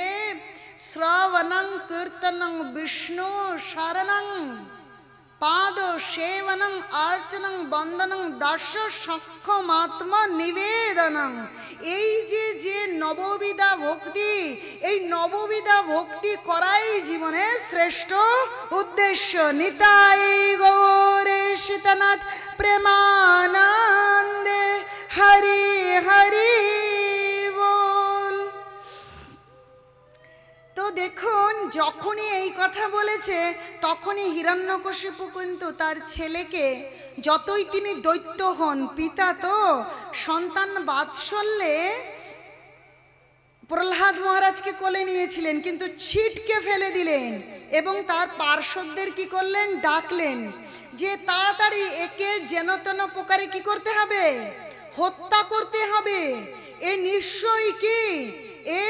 শ্রবণং কীর্তনং বিষ্ণু শরণং পাদ সেবনং অর্চনং বন্দনং দাস সক্ষমাত্মা নিবেদনং। এই যে যে নববিধা ভক্তি, এই নববিধা ভক্তি করাই জীবনের শ্রেষ্ঠ উদ্দেশ্য। নিতাই গৌরে সীতানাথ প্রেমানন্দে হরি হরি বল। তো দেখুন যখনই এই কথা বলেছে তখনই হিরণ্যকশিপু কিন্তু তার ছেলেকে, যতই তিনি দৈত্য হন, পিতা তো সন্তান বাৎসল্যে প্রহ্লাদ মহারাজকে কোলে নিয়েছিলেন, কিন্তু ছিটকে ফেলে দিলেন এবং তার পার্শ্বদের কি করলেন? ডাকলেন যে তাড়াতাড়ি একে যেন তেন প্রকারে কি করতে হবে? হত্যা করতে হবে। এ নিশ্চয়ই কি এ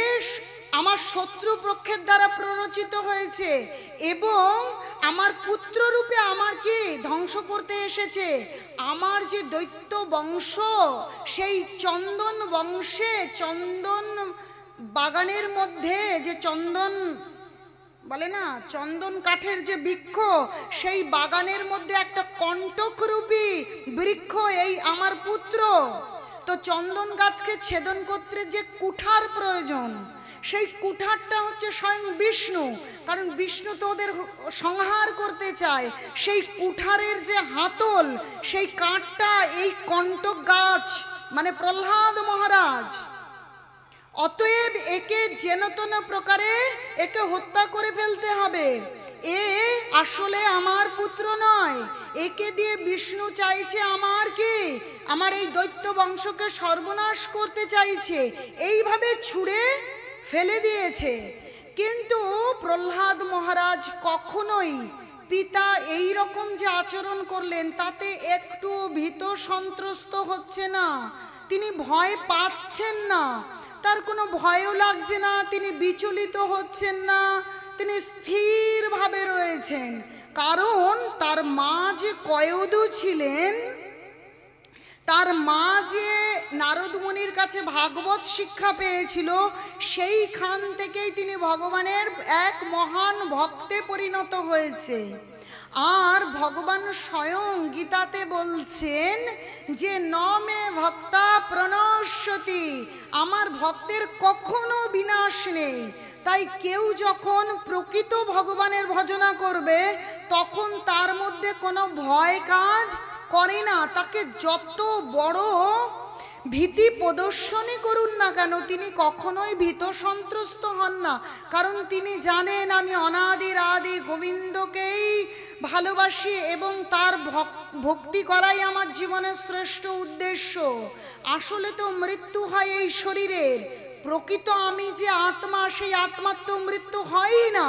আমার শত্রু পক্ষের দ্বারা প্ররোচিত হয়েছে এবং আমার পুত্ররূপে আমার কি ধ্বংস করতে এসেছে। আমার যে দৈত্য বংশ, সেই চন্দন বংশে, চন্দন বাগানের মধ্যে যে চন্দন বলে না, চন্দন কাঠের যে বৃক্ষ, সেই বাগানের মধ্যে একটা কণ্টকরূপী বৃক্ষ এই আমার পুত্র। তো চন্দন গাছকে ছেদন করতে যে কুঠার প্রয়োজন, সেই কুঠারটা হচ্ছে স্বয়ং বিষ্ণু, কারণ বিষ্ণু তো ওদের সংহার করতে চায়। সেই কুঠারের যে হাতল, সেই কাঠটা এই কণ্টক গাছ, মানে প্রহ্লাদ মহারাজ। অতএব একে যেন তেন প্রকারে একে হত্যা করে ফেলতে হবে। এ আসলে আমার পুত্র নয়, একে দিয়ে বিষ্ণু চাইছে আমার কি, আমার এই দৈত্য বংশকে সর্বনাশ করতে চাইছে। এইভাবে ছুঁড়ে ফেলে দিয়েছে। কিন্তু প্রহ্লাদ মহারাজ কখনোই পিতা এই রকম যে আচরণ করলেন তাতে একটু ভীত সন্ত্রস্ত হচ্ছে না, তিনি ভয় পাচ্ছেন না, তার কোনো ভয়ও লাগছে না, তিনি বিচলিত হচ্ছেন না, তিনি স্থিরভাবে রয়েছেন। কারণ তার মা যে কয়দু ছিলেন, তার মা যে নারদ মুনির কাছে ভাগবত শিক্ষা পেয়েছিল, সেইখান থেকেই তিনি ভগবানের এক মহান ভক্তে পরিণত হয়েছে। আর ভগবান স্বয়ং গীতাতে বলছেন যে ন মে ভক্তা প্রণশ্যতি, আমার ভক্তের কখনো বিনাশ নেই। তাই কেউ যখন প্রকৃত ভগবানের ভজনা করবে তখন তার মধ্যে কোনো ভয় কাজ করে না। তাকে যত বড় ভীতি প্রদর্শনই করুন না কেন, তিনি কখনোই ভীত সন্ত্রস্ত হন না। কারণ তিনি জানেন আমি অনাদির আদি গোবিন্দকেই ভালোবাসি এবং তার ভক্তি করাই আমার জীবনের শ্রেষ্ঠ উদ্দেশ্য। আসলে তো মৃত্যু হয় এই শরীরের, প্রকৃত আমি যে আত্মা, সেই আত্মার তো মৃত্যু হয়ই না।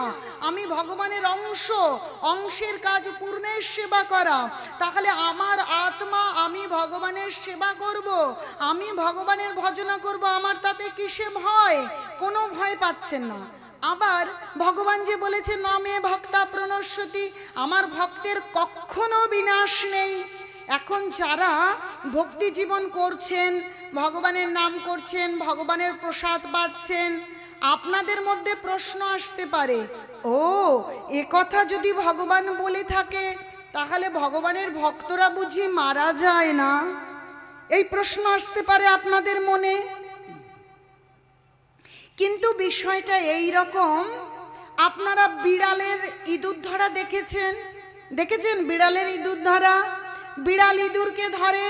আমি ভগবানের অংশ, অংশের কাজ পূর্ণের সেবা করা। তাহলে আমার আত্মা, আমি ভগবানের সেবা করব, আমি ভগবানের ভজনা করব, আমার তাতে কিসে ভয়? কোনো ভয় পাচ্ছেন না। আবার ভগবান যে বলেছে নমে ভক্তা প্রণশ্যতি, আমার ভক্তের কখনো বিনাশ নেই। এখন যারা ভক্তি জীবন করছেন, ভগবানের নাম করছেন, ভগবানের প্রসাদ পাচ্ছেন, আপনাদের মধ্যে প্রশ্ন আসতে পারে, ও এ কথা যদি ভগবান বলে থাকে তাহলে ভগবানের ভক্তরা বুঝি মারা যায় না? এই প্রশ্ন আসতে পারে আপনাদের মনে। কিন্তু বিষয়টা এই রকম, আপনারা বিড়ালের ইঁদুর ধরা দেখেছেন? দেখেছেন বিড়ালের ইঁদুর ধরা? বিড়াল ইঁদুরকে ধরে,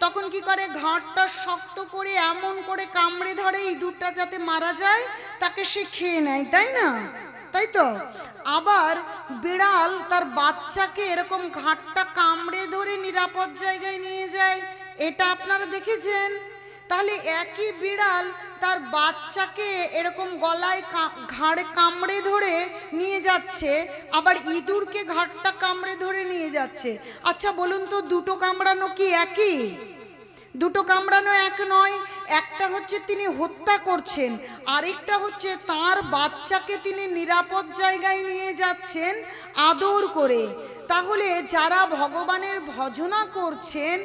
তখন কি করে? ঘাটটা শক্ত করে এমন করে কামড়ে ধরে ইঁদুরটা যাতে মারা যায়, তাকে সে খেয়ে নেয়, তাই না? তাই তো। আবার বিড়াল তার বাচ্চাকে এরকম ঘাটটা কামড়ে ধরে নিরাপদ জায়গায় নিয়ে যায়, এটা আপনারা দেখেছেন? তাহলে একই বিড়াল তার বাচ্চাকে এরকম গলায় ঘাড়ে কামড়ে ধরে নিয়ে যাচ্ছে, আবার ইঁদুরকে ঘাটটা কামড়ে ধরে নিয়ে যাচ্ছে। আচ্ছা বলুন তো, দুটো কামড়ানো কি একই? দুটো কামড়ানো এক নয়। একটা হচ্ছে তিনি হত্যা করছেন, আরেকটা হচ্ছে তার বাচ্চাকে তিনি নিরাপদ জায়গায় নিয়ে যাচ্ছেন আদর করে। তাহলে যারা ভগবানের ভজনা করছেন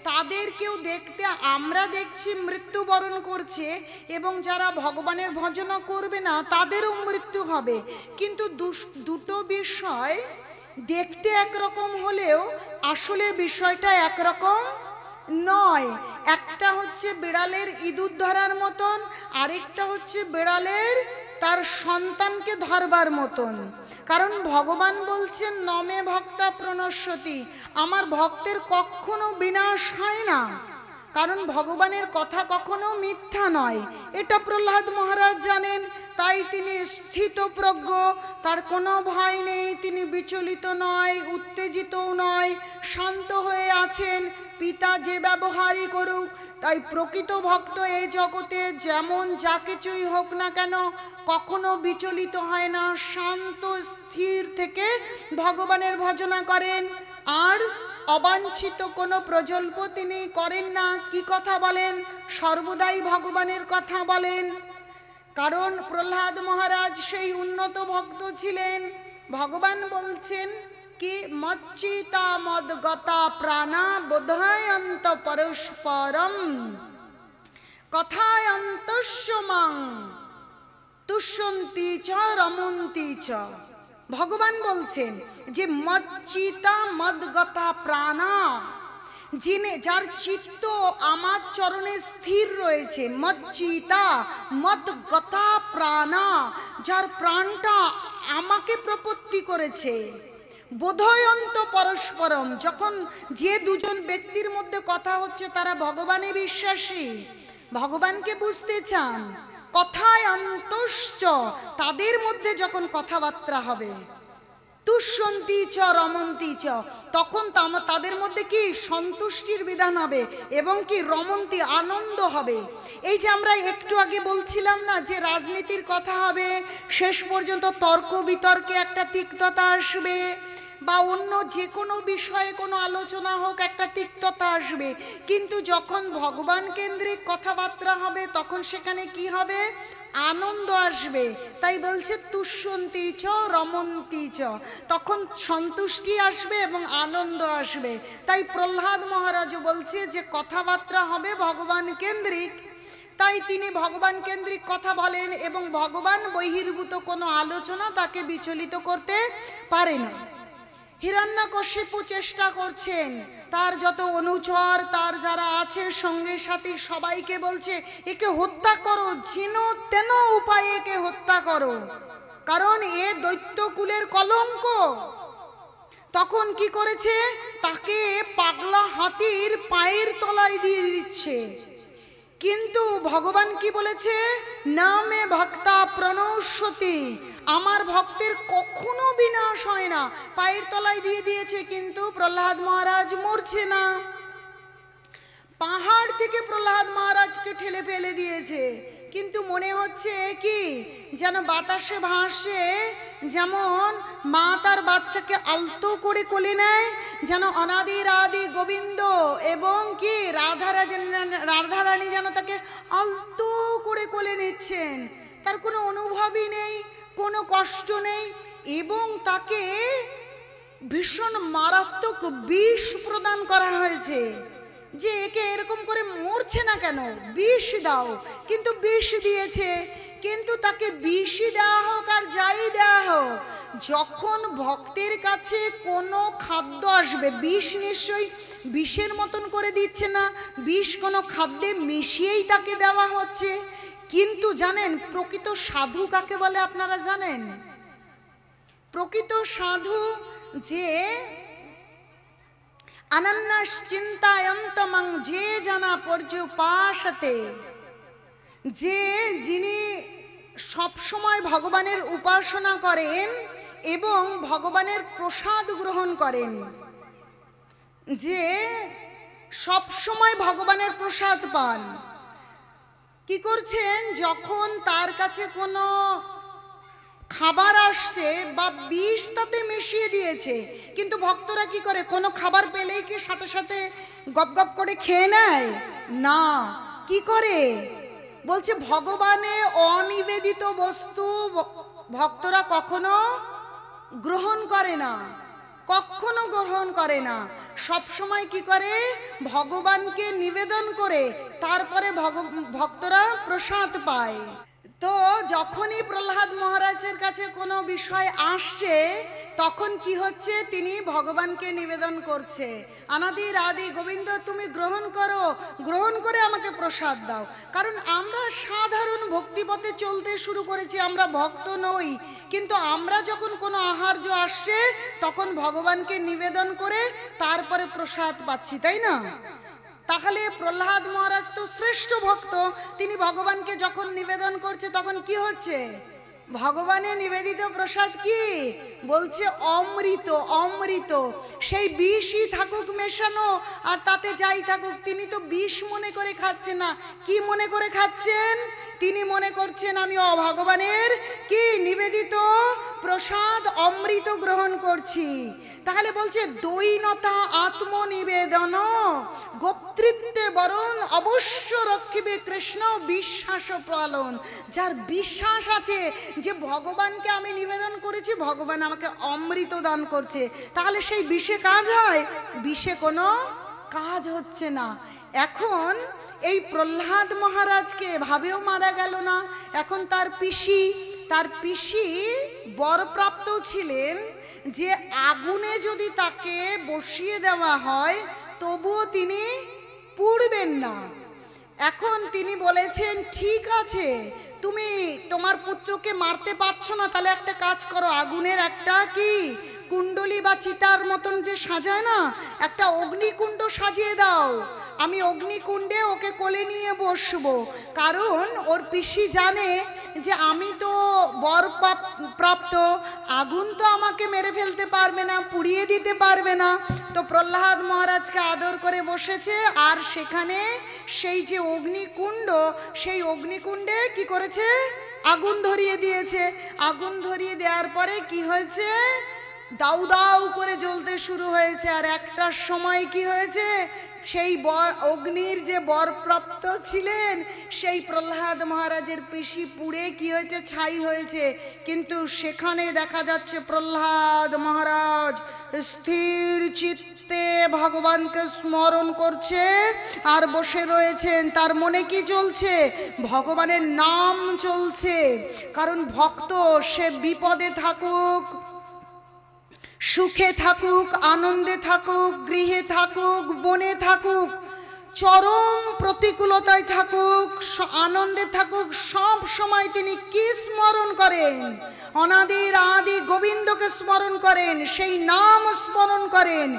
তাদেরকেও দেখতে আমরা দেখছি মৃত্যুবরণ করছে, এবং যারা ভগবানের ভজনা করবে না তাদেরও মৃত্যু হবে। কিন্তু দুটো বিষয় দেখতে একরকম হলেও আসলে বিষয়টা একরকম নয়। একটা হচ্ছে বিড়ালের ইঁদুর ধরার মতন, আরেকটা হচ্ছে বিড়ালের তার সন্তানকে ধরবার মতন। কারণ ভগবান বলছেন নমে ভক্তা প্রণশ্যতি, আমার ভক্তের কখনো বিনাশ হয় না। কারণ ভগবানের কথা কখনো মিথ্যা নয়, এটা প্রহ্লাদ মহারাজ জানেন। তাই তিনি স্থিতপ্রজ্ঞ, তার কোনো ভয় নেই, তিনি বিচলিত নয়, উত্তেজিতও নয়, শান্ত হয়ে আছেন। পিতা যে ব্যবহারই করুক, তাই প্রকৃত ভক্ত এই জগতে যেমন যা কিছুই হোক না কেন কখনো বিচলিত হয় না, শান্ত স্থির থেকে ভগবানের ভজনা করেন। আর অবাঞ্ছিত কোনো প্রজল্প তিনি করেন না। কি কথা বলেন? সর্বদাই ভগবানের কথা বলেন। কারণ প্রহ্লাদ মহারাজ সেই উন্নত ভক্ত ছিলেন। ভগবান বলছেন কি, মচ্চিতা মদগতা প্রাণা বোধায়ন্ত পরস্পরম কথায়ন্তস্য মাং তুষ্যন্তি চ রমন্তি চ। ভগবান বলছেন যে মচ্চিতা মদগতা প্রাণা, যিনি যার চিত্ত আমার চরণে স্থির রয়েছে, মচ্চিতা মদগতা প্রাণা, যার প্রাণটা আমাকে প্রপত্তি করেছে। বোধয়ন্ত পরস্পরম, যখন যে দুজন ব্যক্তির মধ্যে কথা হচ্ছে তারা ভগবানে বিশ্বাসী, ভগবানকে বুঝতে চান, কথায় অন্তশ্চ, তাদের মধ্যে যখন কথাবার্তা হবে, তুষ্যন্তি চ রমন্তি চ, তখন তাদের মধ্যে কি সন্তুষ্টির বিধান হবে এবং কি রমন্তি, আনন্দ হবে। এই যে আমরা একটু আগে বলছিলাম না যে রাজনীতির কথা হবে, শেষ পর্যন্ত তর্ক বিতর্কে একটা তিক্ততা আসবে, বা অন্য যে কোনো বিষয়ে কোনো আলোচনা হোক একটা তিক্ততা আসবে, কিন্তু যখন ভগবান কেন্দ্রিক কথাবার্তা হবে তখন সেখানে কি হবে? আনন্দ আসবে। তাই বলছে তুষ্যন্তি চ রমন্তি চ, তখন সন্তুষ্টি আসবে এবং আনন্দ আসবে। তাই প্রহ্লাদ মহারাজও বলছে যে কথাবার্তা হবে ভগবান কেন্দ্রিক, তাই তিনি ভগবান কেন্দ্রিক কথা বলেন এবং ভগবান বহির্ভূত কোনো আলোচনা তাকে বিচলিত করতে পারে না। হিরণ্যকশিপু চেষ্টা করছেন, তার যত অনুচর, তার যারা আছে সঙ্গে সাথী, সবাইকে বলছে একে হত্যা করো, যেন তেন উপায়ে একে হত্যা করো, কারণ এ দৈত্যকুলের কলঙ্ক। তখন কি করেছে? তাকে পাগলা হাতির পায়ের তলায় দিয়ে দিচ্ছে। কিন্তু ভগবান কি বলেছে? নামে ভক্তা প্রণশ্যতি, আমার ভক্তের কখনো বিনাশ হয় না। পায়ের তলায় দিয়ে দিয়েছে, কিন্তু প্রহ্লাদ মহারাজ মরছে না। পাহাড় থেকে প্রহ্লাদ মহারাজকে ঠেলে ফেলে দিয়েছে, কিন্তু মনে হচ্ছে কি যেন বাতাসে ভাসে, যেমন মা তার বাচ্চাকে আলতো করে কোলে নেয়, যেন অনাদির আদি গোবিন্দ এবং কি রাধারানী যেন তাকে আলতো করে কোলে নিচ্ছেন। তার কোনো অনুভবই নেই, কোনো কষ্ট নেই, এবং তাকে ভীষণ মারাত্মক বিষ প্রদান করা হয়েছে যে একে এরকম করে মরছে না কেন, বিষ দাও। কিন্তু বিষ দিয়েছে, কিন্তু তাকে বিষই দেওয়া হোক আর যাই দেওয়া হোক, যখন ভক্তের কাছে কোনো খাদ্য আসবে, বিষ নিশ্চয়ই বিষের মতন করে দিচ্ছে না, বিষ কোনো খাদ্যে মিশিয়েই তাকে দেওয়া হচ্ছে। কিন্তু জানেন প্রকৃত সাধু কাকে বলে আপনারা জানেন? প্রকৃত সাধু যে অনন্যাস চিন্তায়ন্তমং যে জানা পর্যুপাসতে, যে যিনি সবসময় ভগবানের উপাসনা করেন এবং ভগবানের প্রসাদ গ্রহণ করেন, যে সবসময় ভগবানের প্রসাদ পান। কি করছেন? যখন তার কাছে কোনো খাবার আসছে বা বিষ তাতে মিশিয়ে দিয়েছে, কিন্তু ভক্তরা কি করে? কোনো খাবার পেলেই কি সাথে সাথে গপ গপ করে খেয়ে নেয় না। কি করে? বলছে ভগবানে অনিবেদিত বস্তু ভক্তরা কখনো গ্রহণ করে না, কখনো গ্রহণ করে না। সব সময় কি করে? ভগবানকে নিবেদন করে তারপরে ভক্তরা প্রসাদ পায়। তো যখনই প্রহ্লাদ মহারাজের কাছে কোনো বিষয় আসছে, তখন কি হচ্ছে? তিনি ভগবানকে নিবেদন করছে, অনাদির আদি গোবিন্দ তুমি গ্রহণ করো, গ্রহণ করে আমাকে প্রসাদ দাও। কারণ আমরা সাধারণ ভক্তিপথে চলতে শুরু করেছি, আমরা ভক্ত নই, কিন্তু আমরা যখন কোনো আহার্য আসছে তখন ভগবানকে নিবেদন করে তারপরে প্রসাদ পাচ্ছি, তাই না? তাহলে প্রহ্লাদ মহারাজ তো শ্রেষ্ঠ ভক্ত, তিনি ভগবানকে যখন নিবেদন করছে তখন কি হচ্ছে? ভগবানের নিবেদিত প্রসাদ কি বলছে? অমৃত। অমৃত, সেই বিষই থাকুক মেশানো আর তাতে যাই থাকুক, তিনি তো বিষ মনে করে খাচ্ছেন না। কি মনে করে খাচ্ছেন? তিনি মনে করছেন আমি ভগবানের কি নিবেদিত প্রসাদ অমৃত গ্রহণ করছি। তাহলে বলছে দৈনতা আত্মনিবেদন গোপ্তৃত্বে বরণ অবশ্য রক্ষিবে কৃষ্ণ বিশ্বাস পালন। যার বিশ্বাস আছে যে ভগবানকে আমি নিবেদন করেছি, ভগবান আমাকে অমৃত দান করছে, তাহলে সেই বিষে কাজ হয়? বিষে কোনো কাজ হচ্ছে না। এখন এই প্রহ্লাদ মহারাজকে এভাবেও মারা গেল না। এখন তার পিসি বরপ্রাপ্ত ছিলেন যে আগুনে যদি তাকে বসিয়ে দেওয়া হয় তবুও তিনি পুড়বেন না। এখন তিনি বলেছেন ঠিক আছে, তুমি তোমার পুত্রকে মারতে পারছো না, তাহলে একটা কাজ করো, আগুনের একটা কি কুণ্ডলী বা চিতার মতন যে সাজায় না, একটা অগ্নিকুণ্ড সাজিয়ে দাও, আমি অগ্নিকুণ্ডে ওকে কোলে নিয়ে বসবো। কারণ ওর পিসি জানে যে আমি তো বর প্রাপ্ত, আগুন তো আমাকে মেরে ফেলতে পারবে না, পুড়িয়ে দিতে পারবে না। তো প্রহ্লাদ মহারাজকে আদর করে বসেছে, আর সেখানে সেই যে অগ্নিকুণ্ড, সেই অগ্নিকুণ্ডে কি করেছে? আগুন ধরিয়ে দিয়েছে। আগুন ধরিয়ে দেওয়ার পরে কি হয়েছে? দাউ দাউ করে জ্বলতে শুরু হয়েছে। আর একটার সময় কি হয়েছে? সেই অগ্নির যে বরপ্রাপ্ত ছিলেন সেই প্রহ্লাদ মহারাজের পিসি পুড়ে কি হয়েছে? ছাই হয়েছে। কিন্তু সেখানে দেখা যাচ্ছে প্রহ্লাদ মহারাজ স্থির চিত্তে ভগবানকে স্মরণ করছে আর বসে রয়েছেন। তার মনে কি চলছে? ভগবানের নাম চলছে। কারণ ভক্ত সে বিপদে থাকুক, সুখে থাকুক, আনন্দে থাকুক, গৃহে থাকুক, বনে থাকুক, চরম প্রতিকূলতায় থাকুক, আনন্দে থাকুক, সব সময় তিনি কি স্মরণ করেন? অনাদির আদি গোবিন্দকে স্মরণ করেন, সেই নাম স্মরণ করেন।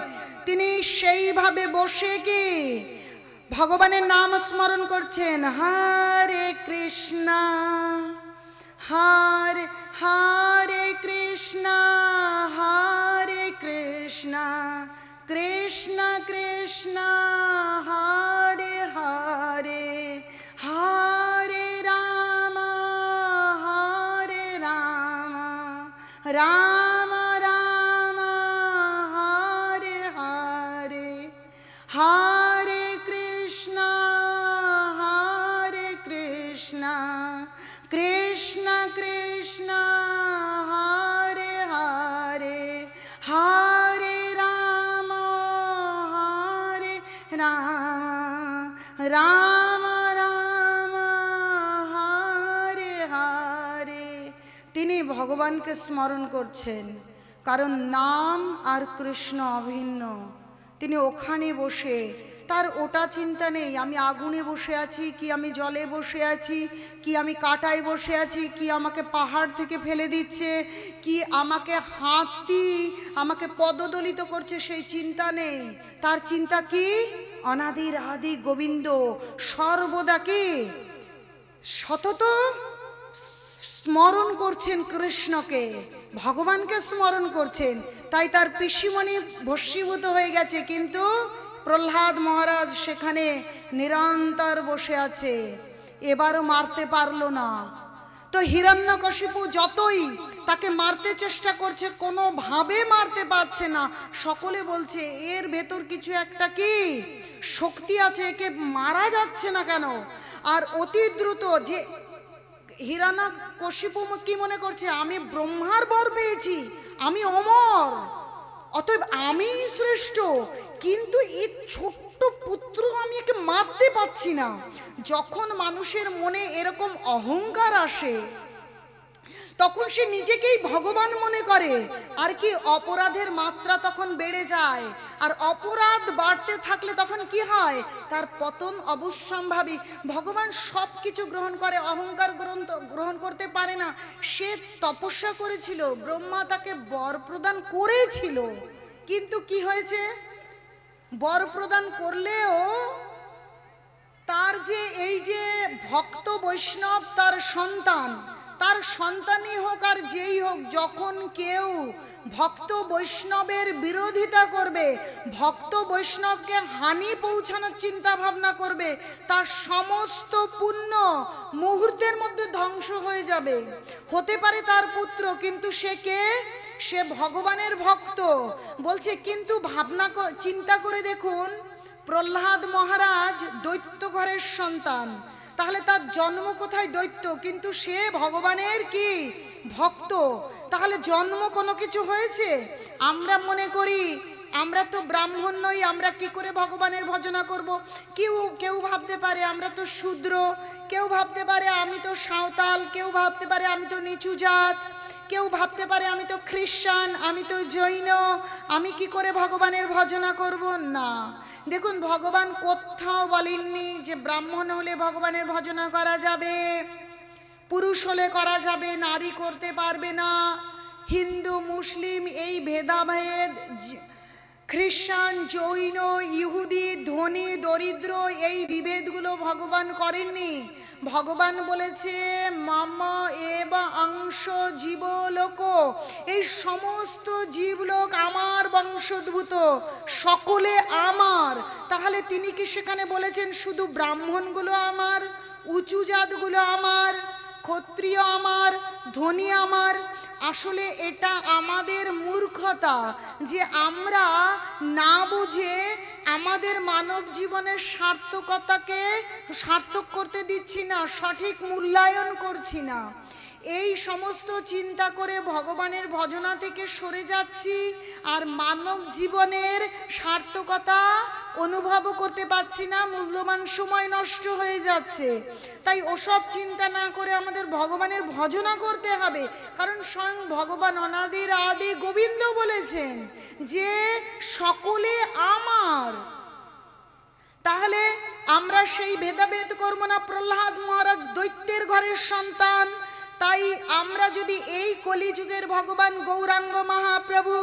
তিনি সেইভাবে বসে কি ভগবানের নাম স্মরণ করছেন। হরে কৃষ্ণ হরে হরে কৃষ্ণ হরে কৃষ্ণ কৃষ্ণ কৃষ্ণ হরে হরে হরে রাম রাম রাম হরে হরে, হরে কৃষ্ণ কৃষ্ণ কৃষ্ণ হরে হরে, হরে রাম রাম রাম হরে হরে। তিনি ভগবানকে স্মরণ করছেন, কারণ নাম আর কৃষ্ণ অভিন্ন। তিনি ওখানে বসে, তার ওটা চিন্তা নেই আমি আগুনে বসে আছি কি আমি জলে বসে আছি, কি আমি কাঁটায় বসে আছি, কি আমাকে পাহাড় থেকে ফেলে দিচ্ছে, কি আমাকে হাতি আমাকে পদদলিত করছে, সেই চিন্তা নেই। তার চিন্তা কি? অনাদির আদি গোবিন্দ, সর্বদা কি সতত স্মরণ করছেন কৃষ্ণকে, ভগবানকে স্মরণ করছেন। তাই তার পিসিমণি ভস্মীভূত হয়ে গেছে, কিন্তু প্রহ্লাদ মহারাজ সেখানে নিরন্তর বসে আছে, এবারও মারতে পারল না। তো হিরণ্যকশিপু যতই তাকে মারতে চেষ্টা করছে, কোনোভাবে মারতে পারছে না। সকলে বলছে এর ভেতর কিছু একটা কি শক্তি আছে, একে মারা যাচ্ছে না কেন? আর অতি দ্রুত যে হিরণ্যকশিপু কি মনে করছে, আমি ব্রহ্মার বর পেয়েছি, আমি অমর, অতএব আমি শ্রেষ্ঠ, কিন্তু এই ছোট্ট পুত্র আমি একে মারতে পারছি না। যখন মানুষের মনে এরকম অহংকার আসে, তখন সে নিজেকেই ভগবান মনে করে, আর কি অপরাধের মাত্রা তখন বেড়ে যায়। আর অপরাধ বাড়তে থাকলে তখন কি হয়? তার পতন অবশ্যম্ভাবী। ভগবান সব কিছু গ্রহণ করে, অহংকার গ্রহণ করতে পারে না। সে তপস্যা করেছিল, ব্রহ্মা তাকে বর প্রদান করেছিল, কিন্তু কি হয়েছে? বর প্রদান করলেও তার যে এই যে ভক্ত বৈষ্ণব, তার সন্তানই হোক আর যেই হোক, যখন কেউ ভক্ত বৈষ্ণবের বিরোধিতা করবে, ভক্ত বৈষ্ণবকে হানি পৌঁছানোর চিন্তা ভাবনা করবে, তার সমস্ত পুণ্য মুহূর্তের মধ্যে ধ্বংস হয়ে যাবে। হতে পারে তার পুত্র, কিন্তু সে কে? সে ভগবানের ভক্ত। বলছে কিন্তু চিন্তা করে দেখুন, প্রহ্লাদ মহারাজ দৈত্য ঘরের সন্তান, তাহলে তার জন্ম কোথায়? দৈত্য, কিন্তু সে ভগবানের কি ভক্ত। তাহলে জন্ম কোনো কিছু হয়েছে? আমরা মনে করি আমরা তো ব্রাহ্মণ নই, আমরা কি করে ভগবানের ভজনা করব? কেউ ভাবতে পারে আমরা তো শূদ্র, কেউ ভাবতে পারে আমি তো সাঁওতাল, কেউ ভাবতে পারে আমি তো নিচু জাত, কেউ ভাবতে পারে আমি তো খ্রিস্টান, আমি তো জৈন, আমি কি করে ভগবানের ভজনা করব? না, দেখুন ভগবান কোথাও বলেননি যে ব্রাহ্মণ হলে ভগবানের ভজনা করা যাবে, পুরুষ হলে করা যাবে, নারী করতে পারবে না। হিন্দু মুসলিম এই ভেদাভেদ, খ্রিস্টান জৈন ইহুদি ধনী দরিদ্র এই বিভেদগুলো ভগবান করেননি। ভগবান বলেছে মামা এব অংশ জীবলোক, এই সমস্ত জীবলোক আমার বংশোদ্ভূত, সকলে আমার। তাহলে তিনি কি সেখানে বলেছেন শুধু ব্রাহ্মণগুলো আমার, উঁচু জাতগুলো আমার, ক্ষত্রিয় আমার, ধনী আমার? আসলে এটা আমাদের মূর্খতা যে আমরা না বুঝে আমাদের মানব জীবনের সার্থকতাকে সার্থক করতে দিচ্ছি না, সঠিক মূল্যায়ন করছি না। এই সমস্ত চিন্তা করে ভগবানের ভজনা থেকে সরে যাচ্ছি, আর মানব জীবনের সার্থকতা অনুভব করতে পারছি না, মূল্যবান সময় নষ্ট হয়ে যাচ্ছে। তাই ওসব চিন্তা না করে আমাদের ভগবানের ভজনা করতে হবে, কারণ স্বয়ং ভগবান অনাদির আদি গোবিন্দ বলেছেন যে সকলে আমার। তাহলে আমরা সেই ভেদাভেদ করবো না। প্রহ্লাদ মহারাজ দৈত্যের ঘরের সন্তান, তাই আমরা যদি এই কলিযুগের ভগবান গৌরাঙ্গ মহাপ্রভু,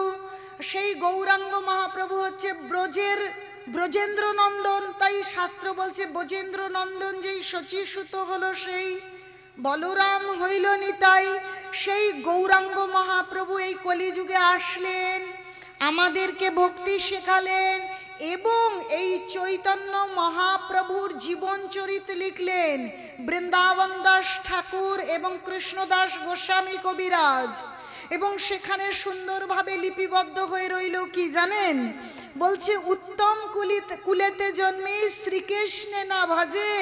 সেই গৌরাঙ্গ মহাপ্রভু হচ্ছে ব্রজেন্দ্র নন্দন, তাই শাস্ত্র বলছে ব্রজেন্দ্র নন্দন যেই শচীসুত হলো সেই বলরাম হইল নিতাই। সেই গৌরাঙ্গ মহাপ্রভু এই কলিযুগে আসলেন, আমাদেরকে ভক্তি শেখালেন এবং এই চৈতন্য মহাপ্রভুর জীবন চরিত লিখলেন বৃন্দাবন দাস ঠাকুর এবং কৃষ্ণদাস গোস্বামী কবিরাজ। এবং সেখানে সুন্দরভাবে লিপিবদ্ধ হয়ে রইল কি জানেন? বলছে উত্তম কুলেতে জন্মে শ্রীকৃষ্ণে না ভজে,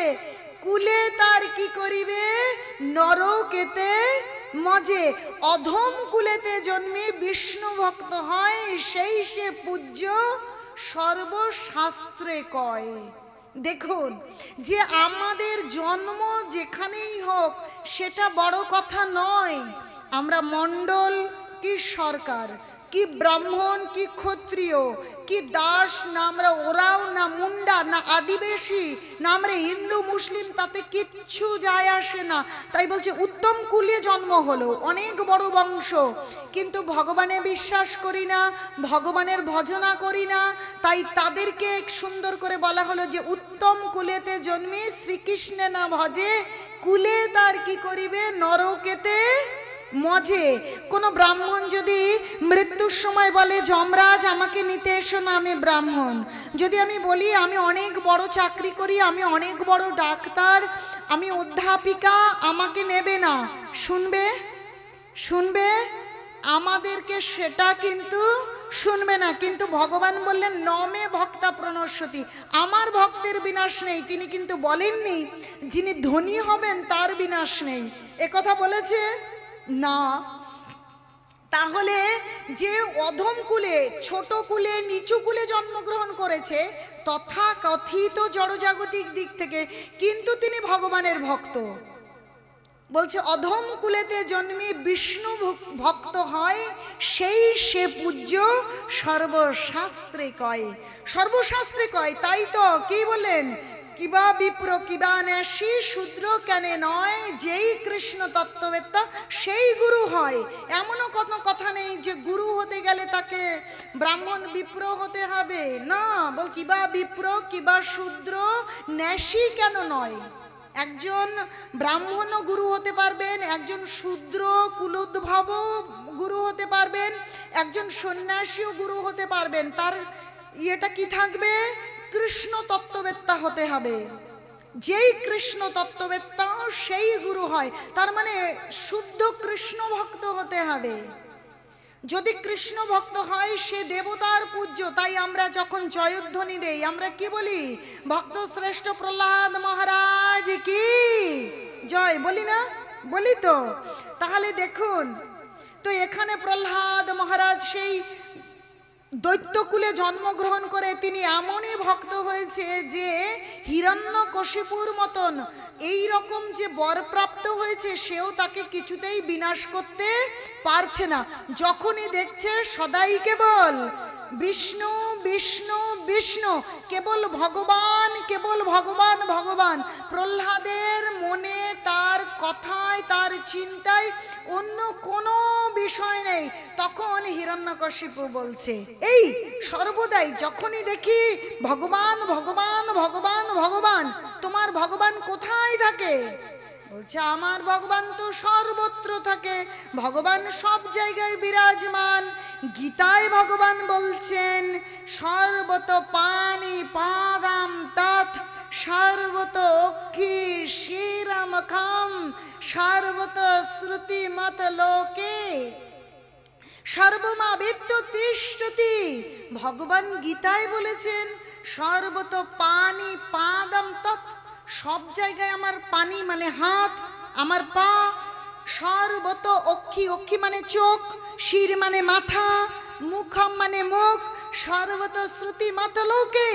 কুলে তার কি করিবে নরকেতে মজে। অধম কুলেতে জন্মে বিষ্ণু ভক্ত হয়, সেই সে পূজ্য সর্বশাস্ত্রে কয়। দেখুন যে আমাদের জন্ম যেখানেই হোক সেটা বড় কথা নয়। আমরা মণ্ডল কি সরকার, কি ব্রাহ্মণ কি ক্ষত্রিয়, কি দাস, না আমরা ওরাও, না মুন্ডা, না আদিবাসী, না আমরা হিন্দু মুসলিম, তাতে কিচ্ছু যায় আসে না। তাই বলছে উত্তম কুলে জন্ম হলো, অনেক বড় বংশ, কিন্তু ভগবানে বিশ্বাস করি না, ভগবানের ভজনা করি না, তাই তাদেরকে সুন্দর করে বলা হলো যে উত্তম কুলেতে জন্মে শ্রীকৃষ্ণে না ভজে, কুলে তার কি করিবে নরকেতে মজে। কোনো ব্রাহ্মণ যদি মৃত্যুর সময় বলে যমরাজ আমাকে নিতে এসো না, আমি ব্রাহ্মণ, যদি আমি বলি আমি অনেক বড় চাকরি করি, আমি অনেক বড় ডাক্তার, আমি অধ্যাপিকা, আমাকে নেবে না, শুনবে? শুনবে? আমাদেরকে সেটা কিন্তু শুনবে না। কিন্তু ভগবান বললেন নমে ভক্তা প্রণশ্যতি, আমার ভক্তের বিনাশ নেই। তিনি কিন্তু বলেননি যিনি ধনী হবেন তার বিনাশ নেই, একথা বলেছে না। তাহলে যে অধম কুলে, ছোট কুলে, নিচু কুলে জন্মগ্রহণ করেছে তথা কথিত জড়জাগতিক দিক থেকে, কিন্তু তিনি ভগবানের ভক্ত, বলছে অধম কুলেতে জন্মে বিষ্ণু ভক্ত হয়, সেই সে পূজ্য সর্বশাস্ত্রে কয়। সর্বশাস্ত্রে কয়, তাই তো কি বললেন, কিবা বিপ্র কিবা ন্যাসী শূদ্র কেন নয়, যেই কৃষ্ণ তত্ত্ববেত্তা সেই গুরু হয়। এমনও কোনো কথা নেই যে গুরু হতে গেলে তাকে ব্রাহ্মণ বিপ্র হতে হবে, না। বলছি বা বিপ্র কিবা শূদ্র ন্যাসী কেন নয়, একজন ব্রাহ্মণও গুরু হতে পারবেন, একজন শূদ্র কুলোদ্ভব গুরু হতে পারবেন, একজন সন্ন্যাসীও গুরু হতে পারবেন। তার ইয়েটা কি থাকবে, কৃষ্ণ তত্ত্ববেত্তা হতে হবে। যেই কৃষ্ণ তত্ত্ববেত্তা সেই গুরু হয়, তার মানে শুদ্ধ কৃষ্ণ ভক্ত হতে হবে। যদি কৃষ্ণ ভক্ত হয় সে দেবতার পূজ্য। তাই আমরা যখন জয়ধ্বনি দেই আমরা কি বলি, ভক্ত শ্রেষ্ঠ প্রহ্লাদ মহারাজ কি জয়, বলি না? বলি তো। তাহলে দেখুন তো এখানে প্রহ্লাদ মহারাজ সেই দৈত্যকুলে জন্মগ্রহণ করে তিনি এমনই ভক্ত হয়েছে যে হিরণ্যকশিপুর মতন এই রকম যে বরপ্রাপ্ত হয়েছে সেও তাকে কিছুতেই বিনাশ করতে পারছে না। যখনই দেখছে সদাই কেবল বিষ্ণু বিষ্ণু বিষ্ণু, কেবল ভগবান কেবল ভগবান ভগবান। প্রহ্লাদের মনে, তার কথায়, তার চিন্তায় অন্য কোনো বিষয় নেই। তখন হিরণ্যকশিপু বলছে এই সর্বদাই যখনই দেখি ভগবান ভগবান ভগবান ভগবান, তোমার ভগবান কোথায় থাকে? বলছে আমার ভগবান তো সর্বত্র থাকে, ভগবান সব জায়গায় বিরাজমান। গীতায় ভগবান বলছেন সর্বত পানি পাদাম তৎ, সর্বত অক্ষি শিরামখাম, সর্বত শ্রুতি মত লোকে সর্বমা বেত্য তিষ্ঠতি। ভগবান গীতায় বলেছেন সর্বত পানি পাদাম তৎ, সব জায়গায় আমার পানি মানে হাত, আমার পা। সর্বত অক্ষি, অক্ষি মানে চোখ, শির মানে মাথা, মুখম মানে মুখ, সর্বত শ্রুতি মাতলোকে,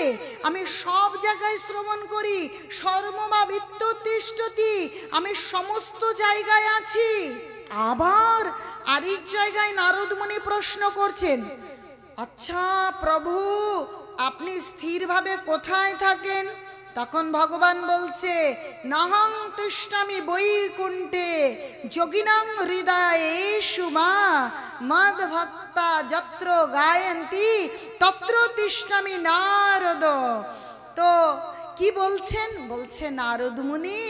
আমি সব জায়গায় শ্রবণ করি। সর্বমা বিত্ত তিষ্ঠতি, আমি সমস্ত জায়গায় আছি। আবার আরেক জায়গায় নারদ মুনি প্রশ্ন করছেন, আচ্ছা প্রভু আপনি স্থিরভাবে কোথায় থাকেন? তখন ভগবান বলছে নাহং তিষ্ঠামি বৈকুণ্ঠে যোগিনাং হৃদয়েষু মা মদ ভক্তা যত্র গায়ন্তি তত্র তিষ্ঠামি নারদ। তো কি বলছেন? বলছে নারদ মুনি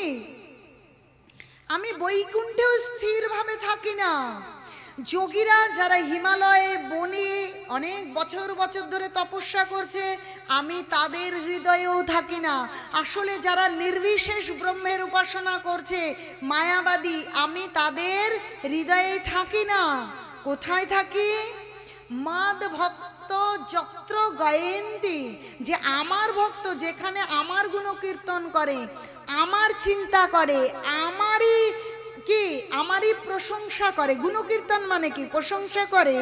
আমি বৈকুণ্ঠেও স্থিরভাবে থাকি না। যোগীরা যারা হিমালয়ে বনে অনেক বছর বছর ধরে তপস্যা করছে, আমি তাদের হৃদয়েও থাকি না। আসলে যারা নির্বিশেষ ব্রহ্মের উপাসনা করছে, মায়াবাদী, আমি তাদের হৃদয়ে থাকি না। কোথায় থাকি? মাদ ভক্ত যত্র গায়েন্তি, যে আমার ভক্ত যেখানে আমার গুণকীর্তন করে, আমার চিন্তা করে, আমারই প্রশংসা করে। গুণকীর্তন মানে কি? প্রশংসা করে,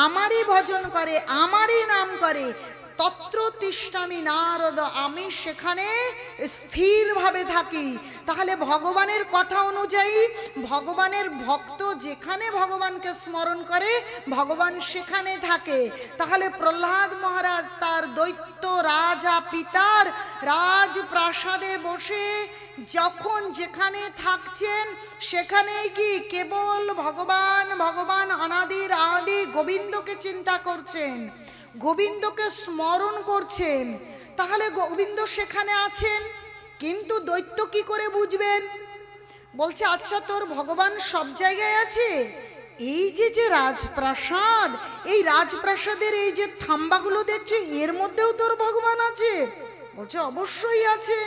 আমারই ভজন করে, আমারই নাম করে, তত্র তিষ্ঠামি নারদ, আমি সেখানে স্থিরভাবে থাকি। তাহলে ভগবানের কথা অনুযায়ী ভগবানের ভক্ত যেখানে ভগবানকে স্মরণ করে, ভগবান সেখানে থাকে। তাহলে প্রহ্লাদ মহারাজ তার দৈত্য রাজা পিতার রাজপ্রাসাদে বসে যখন যেখানে থাকছেন, সেখানেই কি কেবল ভগবান, ভগবান অনাদির আদি গোবিন্দকে চিন্তা করছেন, গোবিন্দকে স্মরণ করছেন। তাহলে গোবিন্দ সেখানে আছেন, কিন্তু দৈত্য কি করে বুঝবেন? বলছে, আচ্ছা তোর ভগবান সব জায়গায় আছে? এই যে রাজপ্রাসাদ, এই রাজপ্রাসাদের এই যে থাম্বাগুলো দেখছো, এর মধ্যেও তোর ভগবান আছে? বলছে, অবশ্যই আছে,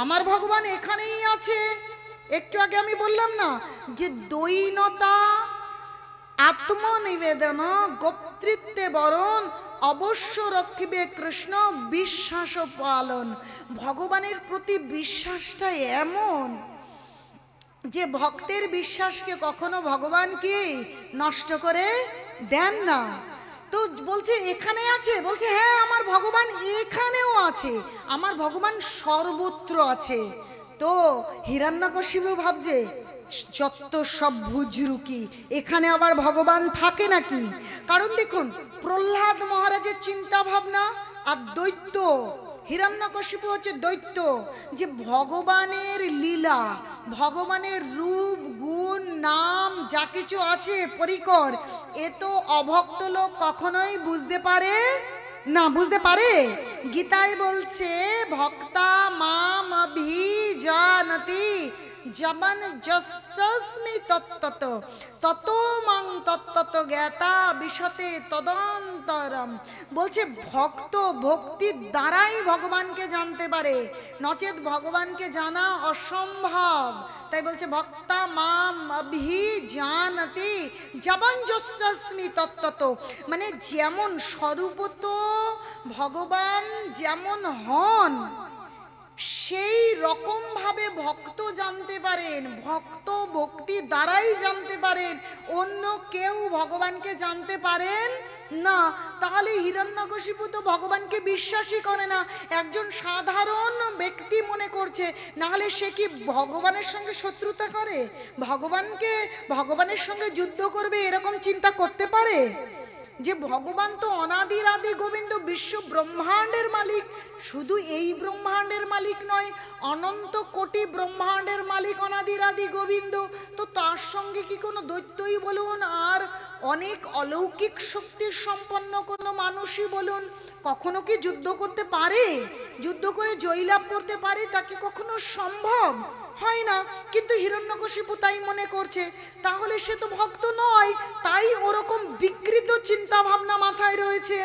আমার ভগবান এখানেই আছে। একটু আগে আমি বললাম না যে দৈনতা, আত্মনিবেদন, গোপ্তৃত্বে বরণ, অবশ্য রক্ষিবে কৃষ্ণ বিশ্বাস পালন। ভগবানের প্রতি বিশ্বাসটা এমন যে ভক্তের বিশ্বাসকে কখনো ভগবান কি নষ্ট করে দেন না। তো বলছে এখানে আছে, বলছে হ্যাঁ আমার ভগবান এখানেও আছে, আমার ভগবান সর্বত্র আছে। তো হিরণ্যকশিপু ভাবছে যত সব ভুজরুকি, এখানে আবার ভগবান থাকে নাকি? কারণ দেখুন, প্রহ্লাদ মহারাজের চিন্তা ভাবনা আর দৈত্য হিরণ্যকশিপু হচ্ছে দৈত্য, যে ভগবানের লীলা, ভগবানের রূপ গুণ নাম যা কিছু আছে পরিকর, এ তো অভক্ত লোক কখনোই বুঝতে পারে না। বুঝতে পারে? গীতায় বলছে ভক্তা মাম অভিজানতি জবন যস্মি তত্তত তত মাং তত্তত জ্ঞাতা বিশতে তদন্তরম। বলছে ভক্ত ভক্তির দ্বারাই ভগবানকে জানতে পারে, নচেত ভগবানকে জানা অসম্ভব। তাই বলছে ভক্তা মাম অভিজানতি জবন যস্মি তত্তত, মানে যেমন স্বরূপত ভগবান যেমন হন সেই রকম ভাবে ভক্ত জানতে পারেন, ভক্ত ভক্তি দ্বারাই জানতে পারেন, অন্য কেউ ভগবানকে জানতে পারেন না। তাহলে হিরণ্যকশিপু তো ভগবানকে বিশ্বাসই করে না, একজন সাধারণ ব্যক্তি মনে করছে, নাহলে সে কি ভগবানের সঙ্গে শত্রুতা করে, ভগবানের সঙ্গে যুদ্ধ করবে এরকম চিন্তা করতে পারে? যে ভগবান তো অনাদির আদি গোবিন্দ, বিশ্ব ব্রহ্মাণ্ডের মালিক। শুধু এই ব্রহ্মাণ্ডের মালিক নয়, অনন্ত কোটি ব্রহ্মাণ্ডের মালিক অনাদির আদি গোবিন্দ। তো তার সঙ্গে কি কোনো দৈত্যই বলুন আর অনেক অলৌকিক শক্তির সম্পন্ন কোনো মানুষই বলুন কখনো কি যুদ্ধ করতে পারে? যুদ্ধ করে জয়লাভ করতে পারে? তাকে কখনো সম্ভব হয় না। কিন্তু হিরণ্যকশিপু তাই মনে করছে, তাহলে সে তো ভক্ত নয়, তাই ওরকম বিকৃত চিন্তা ভাবনা মাথায় রয়েছে।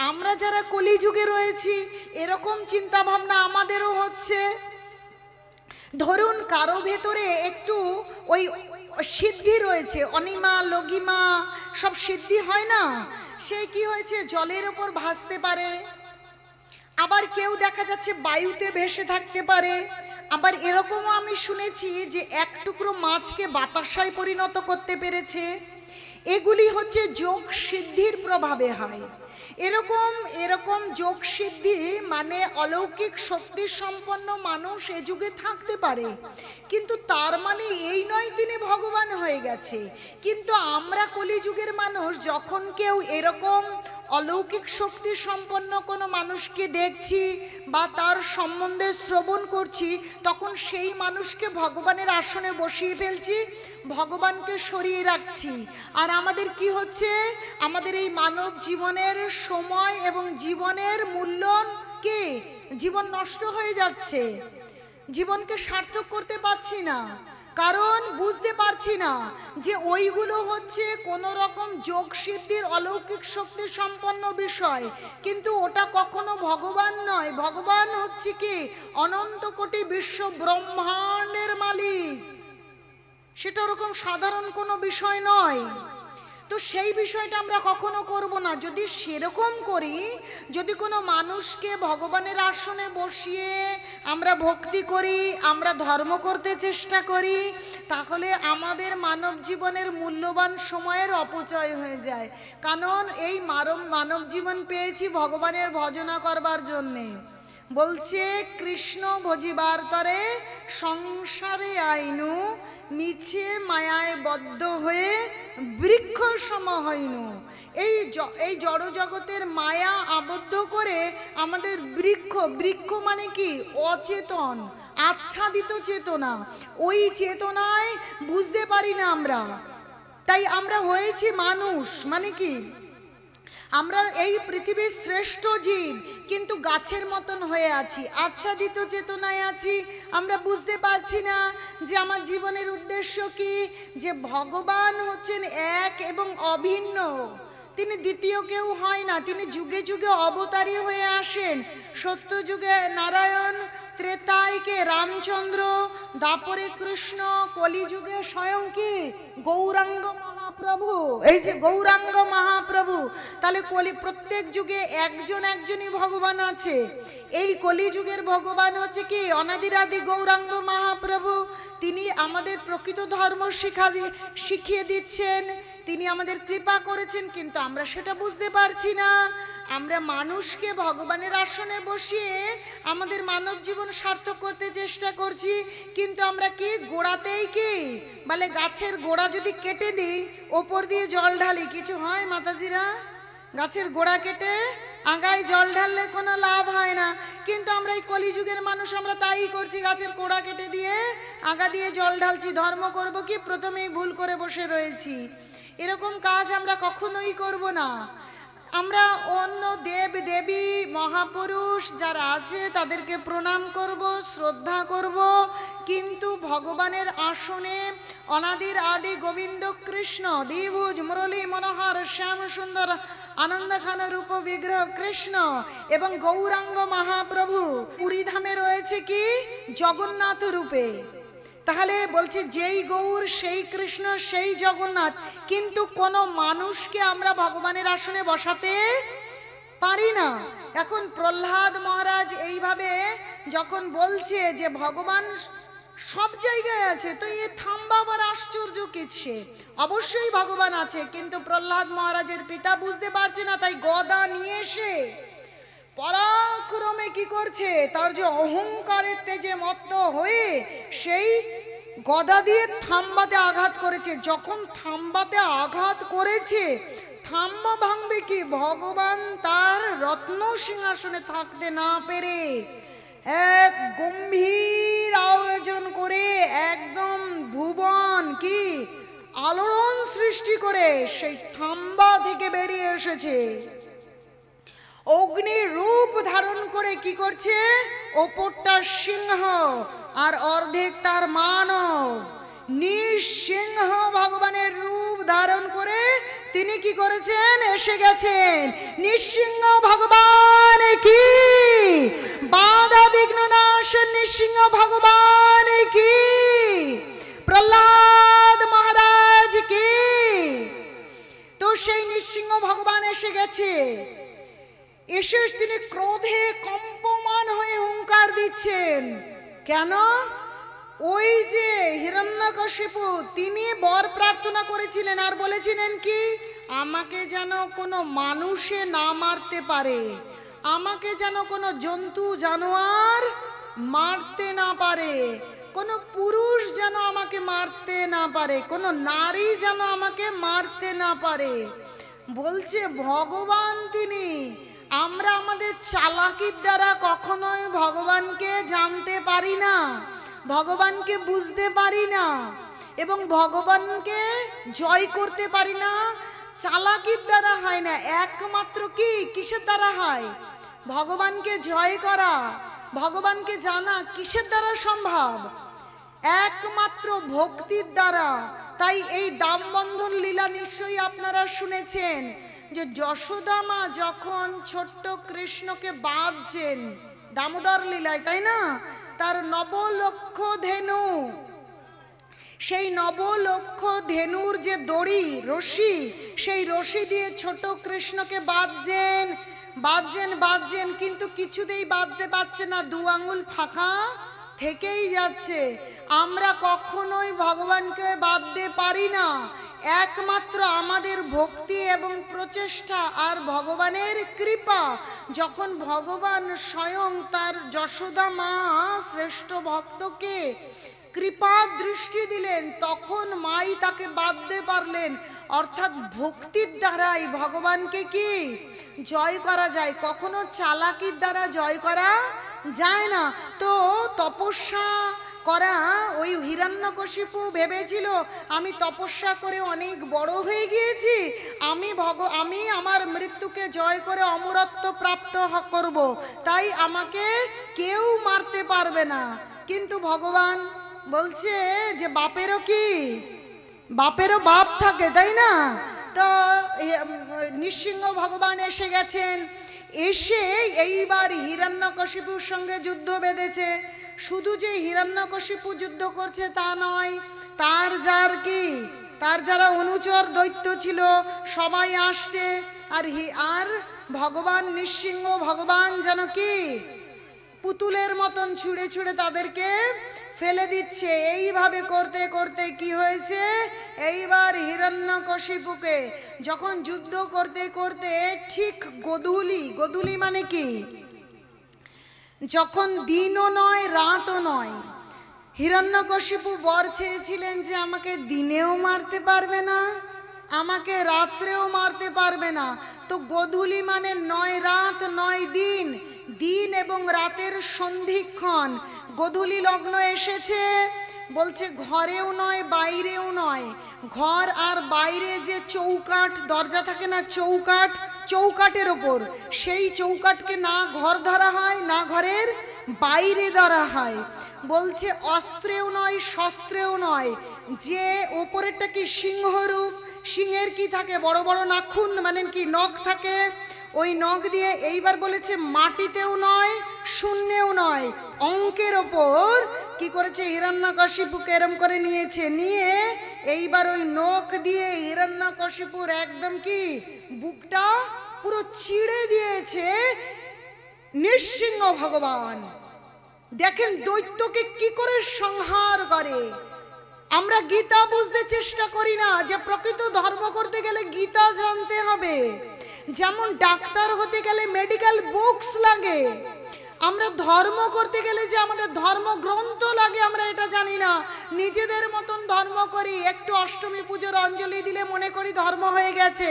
আমরা যারা কলিযুগে রয়েছি এরকম চিন্তা ভাবনা আমাদেরও হচ্ছে। ধরুন কারো ভেতরে একটু ওই সিদ্ধি রয়েছে, অনিমা লঘিমা সব সিদ্ধি হয় না, সে কি হয়েছে জলের ওপর ভাসতে পারে, আবার কেউ দেখা যাচ্ছে বায়ুতে ভেসে থাকতে পারে, আবার এরকমও আমি শুনেছি যে এক টুকরো মাছকে বাতাসায় পরিণত করতে পেরেছে। এগুলি হচ্ছে যোগ সিদ্ধির প্রভাবে হয়। এরকম যোগ সিদ্ধি মানে অলৌকিক শক্তি সম্পন্ন মানুষ এ যুগে থাকতে পারে, কিন্তু তার মানে এই নয় তিনি ভগবান হয়ে গেছে। কিন্তু আমরা কলিযুগের মানুষ যখন কেউ এরকম অলৌকিক শক্তি সম্পন্ন কোনো মানুষকে দেখছি বা তার সম্বন্ধে শ্রবণ করছি, তখন সেই মানুষকে ভগবানের আসনে বসিয়ে ফেলছি, ভগবানকে সরিয়ে রাখছি। আর আমাদের কি হচ্ছে, আমাদের এই মানব জীবনের সময় এবং জীবনের মূল্য কি, জীবন নষ্ট হয়ে যাচ্ছে, জীবনকে সার্থক করতে পারছি না, কারণ বুঝতে পারছি না যে ওইগুলো হচ্ছে কোন রকম যোগ সিদ্ধির অলৌকিক শক্তি সম্পন্ন বিষয়, কিন্তু ওটা কখনো ভগবান নয়। ভগবান হচ্ছে কি অনন্ত কোটি বিশ্ব ব্রহ্মাণ্ডের মালিক, সেটা ওরকম সাধারণ কোনো বিষয় নয়। তো সেই বিষয়টা আমরা কখনো করব না। যদি সেরকম করি, যদি কোনো মানুষকে ভগবানের আসনে বসিয়ে আমরা ভক্তি করি, আমরা ধর্ম করতে চেষ্টা করি, তাহলে আমাদের মানব জীবনের মূল্যবান সময়ের অপচয় হয়ে যায়। কারণ এই মানব জীবন পেয়েছি ভগবানের ভজনা করবার জন্যে। বলছে কৃষ্ণ ভজিবার তরে সংসারে আইনু, মিছে মায়ায় বদ্ধ হয়ে বৃক্ষ সম হইনু। এই জড় জগতের মায়া আবদ্ধ করে আমাদের বৃক্ষ মানে কি? অচেতন, আচ্ছাদিত চেতনা। ওই চেতনায় বুঝতে পারি না আমরা, তাই আমরা হয়েছি মানুষ। মানে কি? আমরা এই পৃথিবীর শ্রেষ্ঠ জীব, কিন্তু গাছের মতন হয়ে আছি, আচ্ছাদিত চেতনায় আছি। আমরা বুঝতে পারছি না যে আমার জীবনের উদ্দেশ্য কি, যে ভগবান হচ্ছেন এক এবং অভিন্ন। তিনি দ্বিতীয় কেউ হয় না, তিনি যুগে যুগে অবতারী হয়ে আসেন। সত্য যুগে নারায়ণ, ত্রেতায়কে রামচন্দ্র, দাপরে কৃষ্ণ, কলিযুগে স্বয়ং কি গৌরাঙ্গ মহাপ্রভু। এই যে গৌরাঙ্গ মহাপ্রভু, তাহলে প্রত্যেক যুগে একজনই ভগবান আছে। এই কলিযুগের ভগবান হচ্ছে কি অনাদিরাদি গৌরাঙ্গ মহাপ্রভু। তিনি আমাদের প্রকৃত ধর্ম শিখিয়ে দিচ্ছেন, তিনি আমাদের কৃপা করেছেন, কিন্তু আমরা সেটা বুঝতে পারছি না। আমরা মানুষকে ভগবানের আসনে বসিয়ে আমাদের মানব জীবন সার্থক করতে চেষ্টা করছি, কিন্তু আমরা কি গোড়াতেই কি বলে গাছের গোড়া যদি কেটে দিই, ওপর দিয়ে জল ঢালি, কিছু হয় মাতাজিরা? গাছের গোড়া কেটে আগায় জল ঢাললে কোনো লাভ হয় না। কিন্তু আমরা এই কলিযুগের মানুষ, আমরা তাই করছি, গাছের গোড়া কেটে দিয়ে আগা দিয়ে জল ঢালছি। ধর্ম করব কি? প্রথমেই ভুল করে বসে রয়েছি। এরকম কাজ আমরা কখনোই করব না। আমরা অন্য দেব দেবী মহাপুরুষ যারা আছে তাদেরকে প্রণাম করব, শ্রদ্ধা করব, কিন্তু ভগবানের আসনে অনাদির আদি গোবিন্দ কৃষ্ণ, দ্বিভুজ মুরলী মনোহর শ্যাম সুন্দর আনন্দঘন রূপ বিগ্রহ কৃষ্ণ এবং গৌরাঙ্গ মহাপ্রভু পুরীধামে রয়েছে কি জগন্নাথ রূপে। তাহলে বলছে যেই গৌর সেই কৃষ্ণ সেই জগন্নাথ, কিন্তু কোন মানুষকে আমরা ভগবানের আসনে বসাতে পারি না। এখন প্রহ্লাদ মহারাজ এইভাবে যখন বলছে যে ভগবান সব জায়গায় আছে, তো এ থামবার আশ্চর্য কিছু? অবশ্যই ভগবান আছে, কিন্তু প্রহ্লাদ মহারাজের পিতা বুঝতে পারছে না, তাই গদা নিয়ে এসে পরাক্রমে কি করছে, তার যে অহংকারের তেজে মত্ত হয়ে সেই গদা দিয়ে থাম্বাতে আঘাত করেছে। যখন থাম্বাতে আঘাত করেছে, থাম্বা ভাঙবে কি, ভগবান তার রত্ন সিংহাসনে থাকতে না পেরে এক গম্ভীর আয়োজন করে একদম ভুবন কি আলোড়ন সৃষ্টি করে সেই থাম্বা থেকে বেরিয়ে এসেছে। অগ্নি রূপ ধারণ করে কি করছে, ওপরটা সিংহ আর অর্ধেক তার মানব। নৃসিংহ ভগবানের রূপ ধারণ করে তিনি কি করেছেন, এসে গেছেন। নৃসিংহ ভগবান কি, বাধা বিঘ্ন নাশ নৃসিংহ ভগবান কি, প্রহ্লাদ মহারাজ কি। তো সেই নৃসিংহ ভগবান এসে গেছে। এসে তিনি ক্রোধে কম্পমান হয়ে হুঙ্কার দিচ্ছেন। কেন? ওই যে হিরণ্যকশিপু তিনি বর প্রার্থনা করেছিলেন আর বলেছিলেন কি, আমাকে যেন কোনো মানুষে না মারতে পারে, আমাকে যেন কোনো জন্তু জানোয়ার মারতে না পারে, কোনো পুরুষ যেন আমাকে মারতে না পারে, কোনো নারী যেন আমাকে মারতে না পারে। বলছে ভগবান তিনি, আমরা আমাদের চালাকির দ্বারা কখনোই ভগবানকে জানতে পারি না, ভগবানকে বুঝতে পারি না এবং ভগবানকে জয় করতে পারি না। চালাকির দ্বারা হয় না, একমাত্র কি কিসের দ্বারা হয়? ভগবানকে জয় করা, ভগবানকে জানা কিসের দ্বারা সম্ভব? একমাত্র ভক্তির দ্বারা। তাই এই দামবন্ধন লীলা নিশ্চয়ই আপনারা শুনেছেন, যে যশোদা মা যখন ছোট্ট কৃষ্ণকে বাঁধছেন দামোদর লীলায়, তাই না, তার 9 লক্ষ ধেনু সেই নবলক্ষ ধেনুর যে দড়ি রশি, সেই রশি দিয়ে ছোট কৃষ্ণকে বাঁধছেন বাঁধছেন বাঁধছেন, কিন্তু কিছুতেই বাঁধতে পারছে না, দু আঙুল ফাঁকা থেকেই যাচ্ছে। আমরা কখনোই ভগবানকে বাঁধতে পারি না, একমাত্র আমাদের ভক্তি এবং প্রচেষ্টা আর ভগবানের কৃপা। যখন ভগবান স্বয়ং তার যশোদা মা শ্রেষ্ঠ ভক্তকে কৃপা দৃষ্টি দিলেন, তখন মাই তাকে বাঁধতে পারলেন। অর্থাৎ ভক্তির দ্বারাই ভগবানকে কি জয় করা যায়, কখনো চালাকির দ্বারা জয় করা যায় না। তো তপস্যা করা, ওই হিরণ্যকশিপু ভেবেছিল আমি তপস্যা করে অনেক বড় হয়ে গিয়েছি, আমি আমার মৃত্যুকে জয় করে অমরত্ব প্রাপ্ত করব, তাই আমাকে কেউ মারতে পারবে না। কিন্তু ভগবান বলছে যে বাপেরও কি, বাপেরও বাপ থাকে, তাই না? তো নৃসিংহ ভগবান এসে গেছেন, এসে এইবার হিরণ্যকশিপুর সঙ্গে যুদ্ধ বেঁধেছে। শুধু যে হিরণ্যকশিপু যুদ্ধ করছে তা নয়, তার যারা অনুচর দৈত্য ছিল সবাই আসছে, আর ভগবান নৃসিংহ ভগবান যেন কি পুতুলের মতন ছুঁড়ে ছুঁড়ে তাদেরকে ফেলে দিচ্ছে। এইভাবে করতে করতে কি হয়েছে, এইবার হিরণ্যকশিপুকে যখন যুদ্ধ করতে করতে ঠিক গোধূলি মানে কি, যখন দিনও নয় রাতও নয়, হিরণ্যকশিপু বর চেয়েছিলেন যে আমাকে দিনেও মারতে পারবে না, আমাকে রাত্রেও মারতে পারবে না। তো গোধূলি মানে নয় রাত নয় দিন, দিন এবং রাতের সন্ধিক্ষণ, গোধূলি লগ্ন এসেছে। বলছে ঘরেও নয় বাইরেও নয়, ঘর আর বাইরে যে চৌকাঠ দরজা থাকে না, চৌকাঠের ওপর, সেই চৌকাঠকে না ঘর ধরা হয় না ঘরের বাইরে ধরা হয়। বলছে অস্ত্রেও নয় শস্ত্রেও নয়, যে ওপরেরটা কি সিংহরূপ, সিংহের কি থাকে বড় বড় নাখুন মানে কি নখ থাকে, ওই নখ দিয়ে, এইবার বলেছে মাটিতেও নয় শূন্যেও নয়, অঙ্কের ওপর কি করেছে হিরণ্যকশিপুকে এরম করে নিয়েছে, নিয়ে এইবার ওই নখ দিয়ে হিরণ্যকশিপুর একদম কি বুকটা পুরো চিড়ে দিয়েছে নৃসিংহ ভগবান। দেখেন দৈত্যকে কি করে সংহার করে। আমরা গীতা বুঝতে চেষ্টা করি না যে প্রকৃত ধর্ম করতে গেলে গীতা জানতে হবে, যেমন ডাক্তার হতে গেলে মেডিকেল বুকস লাগে, আমরা ধর্ম করতে গেলে যে আমাদের ধর্মগ্রন্থ লাগে আমরা এটা জানি না, নিজেদের মতন ধর্ম করি। একটু অষ্টমী পুজোর অঞ্জলি দিলে মনে করি ধর্ম হয়ে গেছে,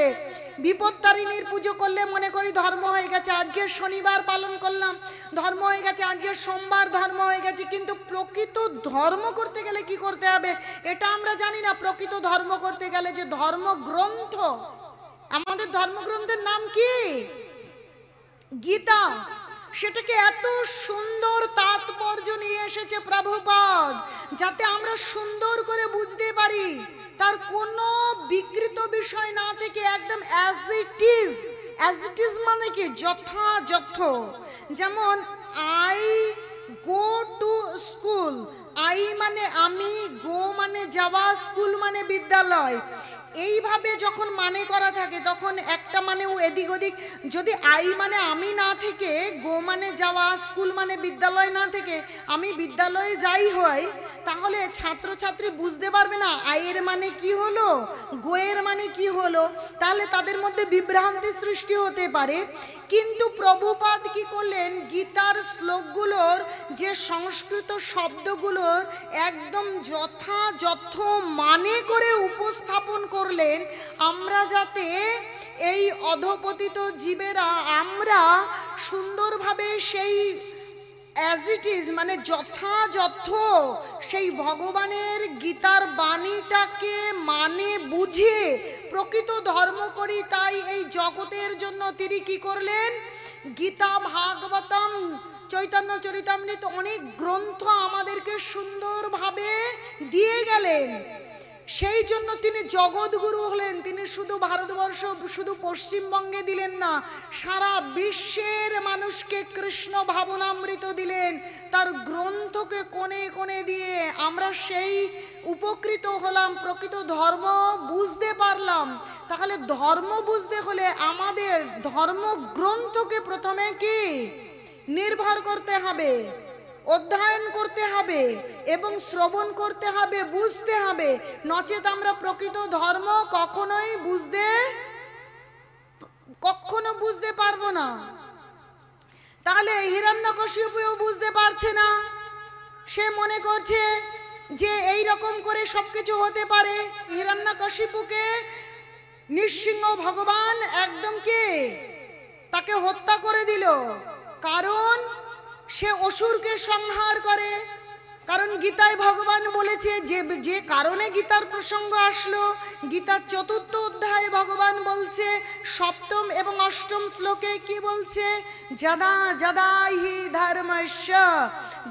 বিপত্তারিণীর পুজো করলে মনে করি ধর্ম হয়ে গেছে, আজকে শনিবার পালন করলাম ধর্ম হয়ে গেছে, আজকে সোমবার ধর্ম হয়ে গেছে। কিন্তু প্রকৃত ধর্ম করতে গেলে কি করতে হবে এটা আমরা জানি না। প্রকৃত ধর্ম করতে গেলে যে ধর্মগ্রন্থ, আমাদের ধর্মগ্রন্থের নাম কি গীতা, সেটাকে এত সুন্দর তাৎপর্য নিয়ে এসেছে প্রভুপাদ, যাতে আমরা সুন্দর করে বুঝতে পারি, তার কোনো বিকৃত বিষয় না থেকে একদম অ্যাজ ইট ইজ মানে কি যথাযথ। যেমন I go to school, I মানে আমি, গো মানে যাওয়া, স্কুল মানে বিদ্যালয়, এইভাবে যখন মানে করা থাকে তখন একটা মানেও এদিক ওদিক, যদি আই মানে আমি না থেকে, গো মানে যাওয়া, স্কুল মানে বিদ্যালয় না থেকে আমি বিদ্যালয়ে যাই হয়, তাহলে ছাত্রছাত্রী বুঝতে পারবে না আয়ের মানে কি হলো, গোয়ের মানে কি হলো, তাহলে তাদের মধ্যে বিভ্রান্তি সৃষ্টি হতে পারে। কিন্তু প্রভুপাদ কি করলেন, গীতার শ্লোকগুলোর যে সংস্কৃত শব্দগুলোর একদম যথাযথ মানে করে উপস্থাপন করলেন, আমরা যাতে এই অধপতিত জীবেরা আমরা সুন্দরভাবে সেই অ্যাজ ইট ইজ মানে যথাযথ সেই ভগবানের গীতার বাণীটাকে মানে বুঝে প্রকৃত ধর্ম করি। তাই এই জগতের জন্য তিনি কি করলেন, গীতা, ভাগবতম, চৈতন্য চরিতামৃত অনেক গ্রন্থ আমাদেরকে সুন্দরভাবে দিয়ে গেলেন। সেই জন্য তিনি জগৎগুরু হলেন। তিনি শুধু ভারতবর্ষ, শুধু পশ্চিমবঙ্গে দিলেন না, সারা বিশ্বের মানুষকে কৃষ্ণ ভাবনামৃত দিলেন। তার গ্রন্থকে কোণে কোণে দিয়ে আমরা সেই উপকৃত হলাম, প্রকৃত ধর্ম বুঝতে পারলাম। তাহলে ধর্ম বুঝতে হলে আমাদের ধর্মগ্রন্থকে প্রথমে কি নির্ভর করতে হবে, অধ্যয়ন করতে হবে এবং শ্রবণ করতে হবে, বুঝতে হবে। নচেত আমরা প্রকৃত ধর্ম কখনো বুঝতে পারবো না। তাহলে হিরণ্যকশিপুও বুঝতে পারছে না, সে মনে করছে যে এই রকম করে সবকিছু হতে পারে। হিরণ্যকশিপুকে নৃসিংহ ভগবান একদম তাকে হত্যা করে দিল, কারণ সে অসুরকে সংহার করে। কারণ গীতায় ভগবান বলেছে, যে কারণে গীতার প্রসঙ্গ আসলো, গীতার ৪র্থ অধ্যায়ে ভগবান বলছে, ৭ম এবং ৮ম শ্লোকে কি বলছে, যদা যদা হি ধর্মস্য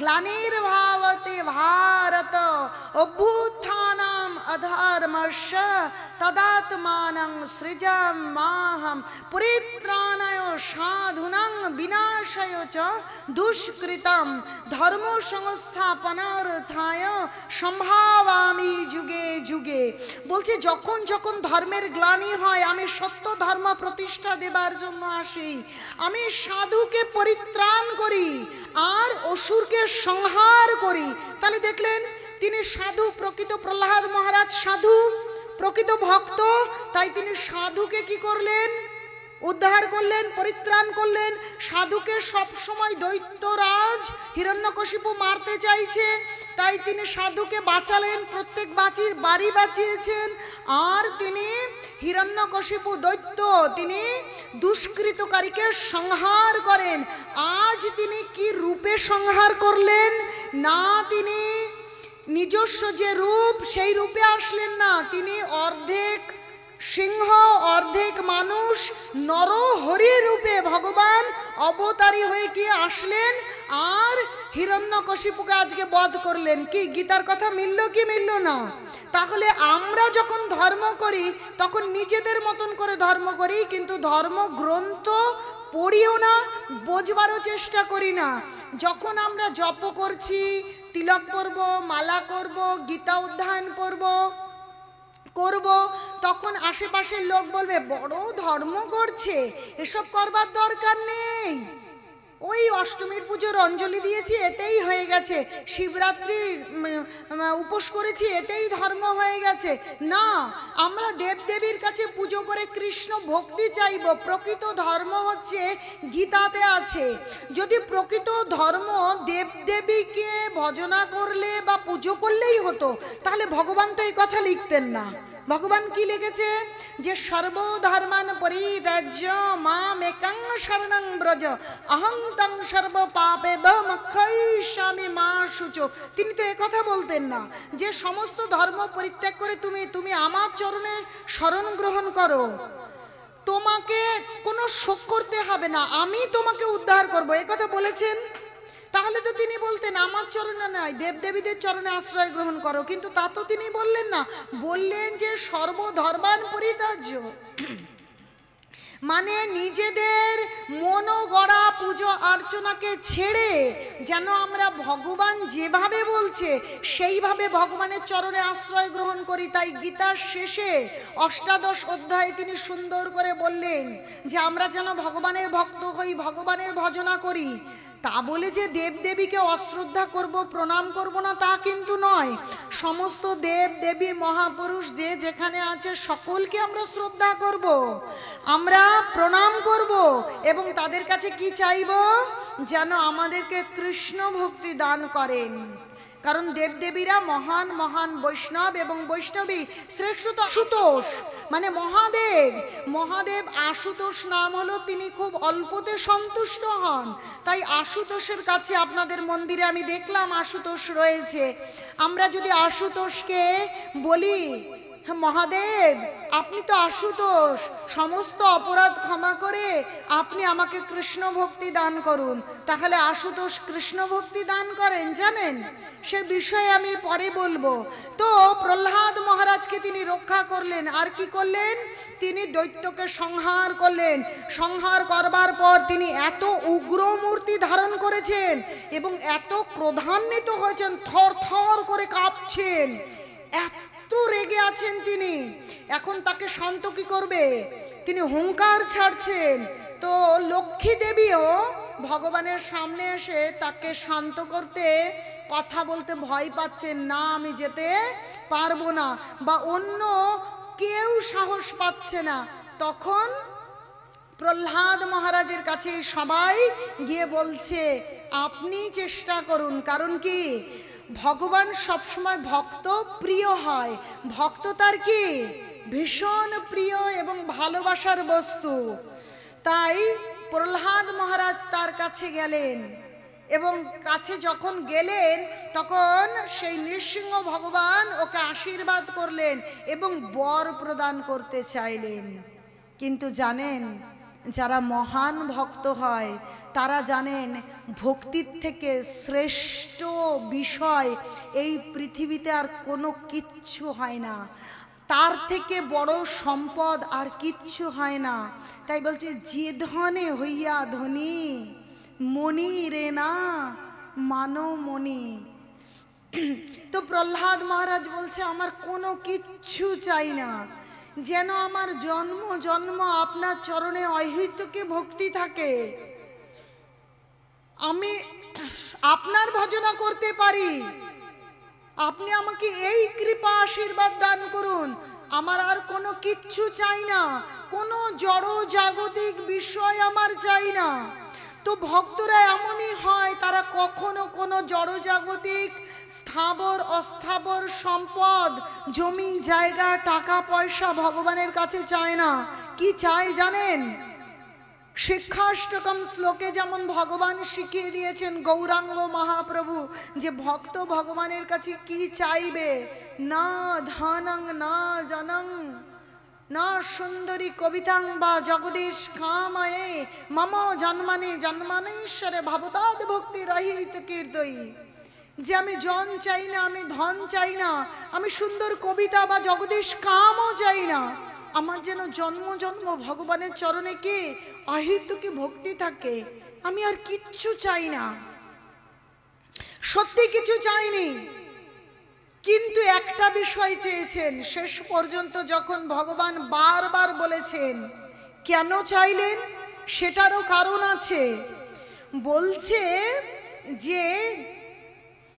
গ্লানির্ভবতি ভারত অভ্যুত্থানম অধর্মস্য তদাত্মানং সৃজাম্যহম পরিত্রাণায় সাধুনাং বিনাশায় চ দুষ্কৃতম ধর্ম সংস্থাপনার্থায় সম্ভাবামি যুগে যুগে। বলছে যখন যখন ধর্মের গ্লানি হয়, আমি সত্য ধর্ম প্রতিষ্ঠা দেবার জন্য আসি, আমি সাধুকে পরিত্রাণ করি আর অসুরকে সংহার করি। তাহলে দেখলেন তিনি সাধু, প্রকৃত প্রহ্লাদ মহারাজ সাধু, প্রকৃত ভক্ত, তাই তিনি সাধুকে কি করলেন, উদ্ধার করলেন, পরিত্রাণ করলেন। সাধুকে সব সময় দৈত্যরাজ হিরণ্যকশিপু মারতে চাইছে, তাই তিনি সাধুকে বাঁচালেন, প্রত্যেক বাড়ি বাঁচিয়েছেন। আর তিনি হিরণ্যকশিপু দৈত্য, তিনি দুষ্কৃতকারীকে সংহার করেন। আজ তিনি কি রূপে সংহার করলেন না, তিনি নিজস্ব যে রূপ সেই রূপে আসলেন না, তিনি অর্ধেক সিংহ অর্ধেক মানুষ নরহরি রূপে ভগবান অবতারী হয়ে কি আসলেন আর হিরণ্যকশিপুকে আজকে বধ করলেন। কি গীতার কথা মিলল কি মিলল না? তাহলে আমরা যখন ধর্ম করি তখন নিজেদের মতন করে ধর্ম করি, কিন্তু ধর্মগ্রন্থ পড়িও না, বোঝবারও চেষ্টা করি না। যখন আমরা জপ করছি, তিলক পরব, মালা করব, গীতা অধ্যয়ন করব, তখন আশেপাশের লোক বলবে বড় ধর্ম করছে, এসব করবার দরকার নেই, ওই অষ্টমীর পুজোর অঞ্জলি দিয়েছি এতেই হয়ে গেছে, শিবরাত্রি উপোস করেছি এতেই ধর্ম হয়ে গেছে। না, আমরা দেবদেবীর কাছে পুজো করে কৃষ্ণ ভক্তি চাইব। প্রকৃত ধর্ম হচ্ছে গীতাতে আছে। যদি প্রকৃত ধর্ম দেবদেবীকে ভজনা করলে বা পুজো করলেই হতো, তাহলে ভগবান তো এই কথা লিখতেন না। ভগবান কি লিখেছে, যে সর্বধর্মান পরিত্যাজ্য মামেকং শরণং ব্রজ অহং তং সর্ব পাপেভ্যো মোক্ষয়িষ্যামি মা শুচো। তিনি তো একথা বলতেন না যে সমস্ত ধর্ম পরিত্যাগ করে তুমি আমার চরণে শরণ গ্রহণ করো, তোমাকে কোনো শোক করতে হবে না, আমি তোমাকে উদ্ধার করবো, একথা বলেছেন? তাহলে তো তিনি বলতেন আমার চরণে নয়, দেবদেবীদের চরণে আশ্রয় গ্রহণ করো, কিন্তু তা তো তিনি বললেন না। বললেন যে সর্বধর্মান পরিত্যাজ্য, মানে নিজেদের মনোগড়া পুজো অর্চনাকে ছেড়ে যেন আমরা ভগবান যেভাবে বলছে সেইভাবে ভগবানের চরণে আশ্রয় গ্রহণ করি। তাই গীতার শেষে অষ্টাদশ অধ্যায়ে তিনি সুন্দর করে বললেন যে আমরা যেন ভগবানের ভক্ত হই, ভগবানের ভজনা করি। তা বলে যে দেবদেবীকে অশ্রদ্ধা করব, প্রণাম করব না, তা কিন্তু নয়। সমস্ত দেব দেবী মহাপুরুষ যে যেখানে আছে সকলকে আমরা শ্রদ্ধা করব, আমরা প্রণাম করব এবং তাদের কাছে কি চাইব, যেন আমাদেরকে কৃষ্ণ ভক্তি দান করেন। কারণ দেবদেবীরা মহান মহান বৈষ্ণব এবং বৈষ্ণবী শ্রেষ্ঠ আশুতোষ, মানে মহাদেব আশুতোষ নাম হলো, তিনি খুব অল্পতে সন্তুষ্ট হন। তাই আশুতোষের কাছে আপনাদের মন্দিরে আমি দেখলাম আশুতোষ রয়েছে। আমরা যদি আশুতোষকে বলি, মহাদেব, আপনি তো আশুতোষ, সমস্ত অপরাধ ক্ষমা করে আপনি আমাকে কৃষ্ণ ভক্তি দান করুন। তাহলে আশুতোষ কৃষ্ণ ভক্তি দান করেন জানেন? সে বিষয়ে আমি পরে বলবো। তো প্রহ্লাদ মহারাজকে তিনি রক্ষা করলেন, আর কি করলেন? তিনি দৈত্যকে সংহার করলেন। সংহার করবার পর তিনি এত উগ্র মূর্তি ধারণ করেছেন এবং এত ক্রোধান্বিত হয়েছেন, থর থর করে কাঁপছেন, এত রেগে আছেন তিনি। এখন তাকে শান্ত কি করবে? তিনি হুঙ্কার ছাড়ছেন। তো লক্ষ্মী দেবীও ভগবানের সামনে এসে তাকে শান্ত করতে, কথা বলতে ভয় পাচ্ছেন, না আমি যেতে পারবো না, বা অন্য কেউ সাহস পাচ্ছে না। তখন প্রহ্লাদ মহারাজের কাছে সবাই গিয়ে বলছে আপনি চেষ্টা করুন। কারণ কি? ভগবান সবসময় ভক্ত প্রিয় হয়, ভক্ত তার কি ভীষণ প্রিয় এবং ভালোবাসার বস্তু। তাই প্রহ্লাদ মহারাজ তার কাছে গেলেন এবং কাছে যখন গেলেন তখন সেই নৃসিংহ ভগবান ওকে আশীর্বাদ করলেন এবং বর প্রদান করতে চাইলেন। কিন্তু জানেন, যারা মহান ভক্ত হয় তারা জানেন ভক্তির থেকে শ্রেষ্ঠ বিষয় এই পৃথিবীতে আর কোনো কিচ্ছু হয় না, তার থেকে বড় সম্পদ আর কিচ্ছু হয় না। তাই বলছে যে ধনে হইয়া ধনী, মণি রে না মানো মণি। তো প্রহ্লাদ মহারাজ বলছে আমার কোনো কিচ্ছু চাই না, যেন আমার জন্ম জন্ম আপনার চরণে অহৈতুকী ভক্তি থাকে, আমি আপনার ভজনা করতে পারি, আপনি আমাকে এই কৃপা আশীর্বাদ দান করুন। আমার আর কোনো কিচ্ছু চাই না, কোনো জড় জাগতিক বিষয় আমার চাই না। তো ভক্তরা এমনই হয়, তারা কখনো কোনো জড়জাগতিক স্থাবর অস্থাবর সম্পদ, জমি জায়গা, টাকা পয়সা ভগবানের কাছে চায় না। কি চায় জানেন? শিক্ষাষ্টকম শ্লোকে যেমন ভগবান শিখিয়ে দিয়েছেন গৌরাঙ্গ মহাপ্রভু, যে ভক্ত ভগবানের কাছে কি চাইবে? না ধনং না জনং না সুন্দরী কবিতাং বা জগদীশ কামায়ে মম জন্মানে জন্মানেশ্বরে ভবতাদ ভক্তি রহিত কীর্তয়ী। যে আমি জন চাই না, আমি ধন চাই না, আমি সুন্দর কবিতা বা জগদীশ কামও চাই না, আমার যেন জন্ম জন্ম ভগবানের চরণে কি অহেতুকী ভক্তি থাকে, আমি আর কিচ্ছু চাই না। সত্যি কিছু চাইনি, কিন্তু একটা বিষয় চেয়েছেন। শেষ পর্যন্ত যখন ভগবান বারবার বলেছেন কেন চাইলেন, সেটারও কারণ আছে। বলছে যে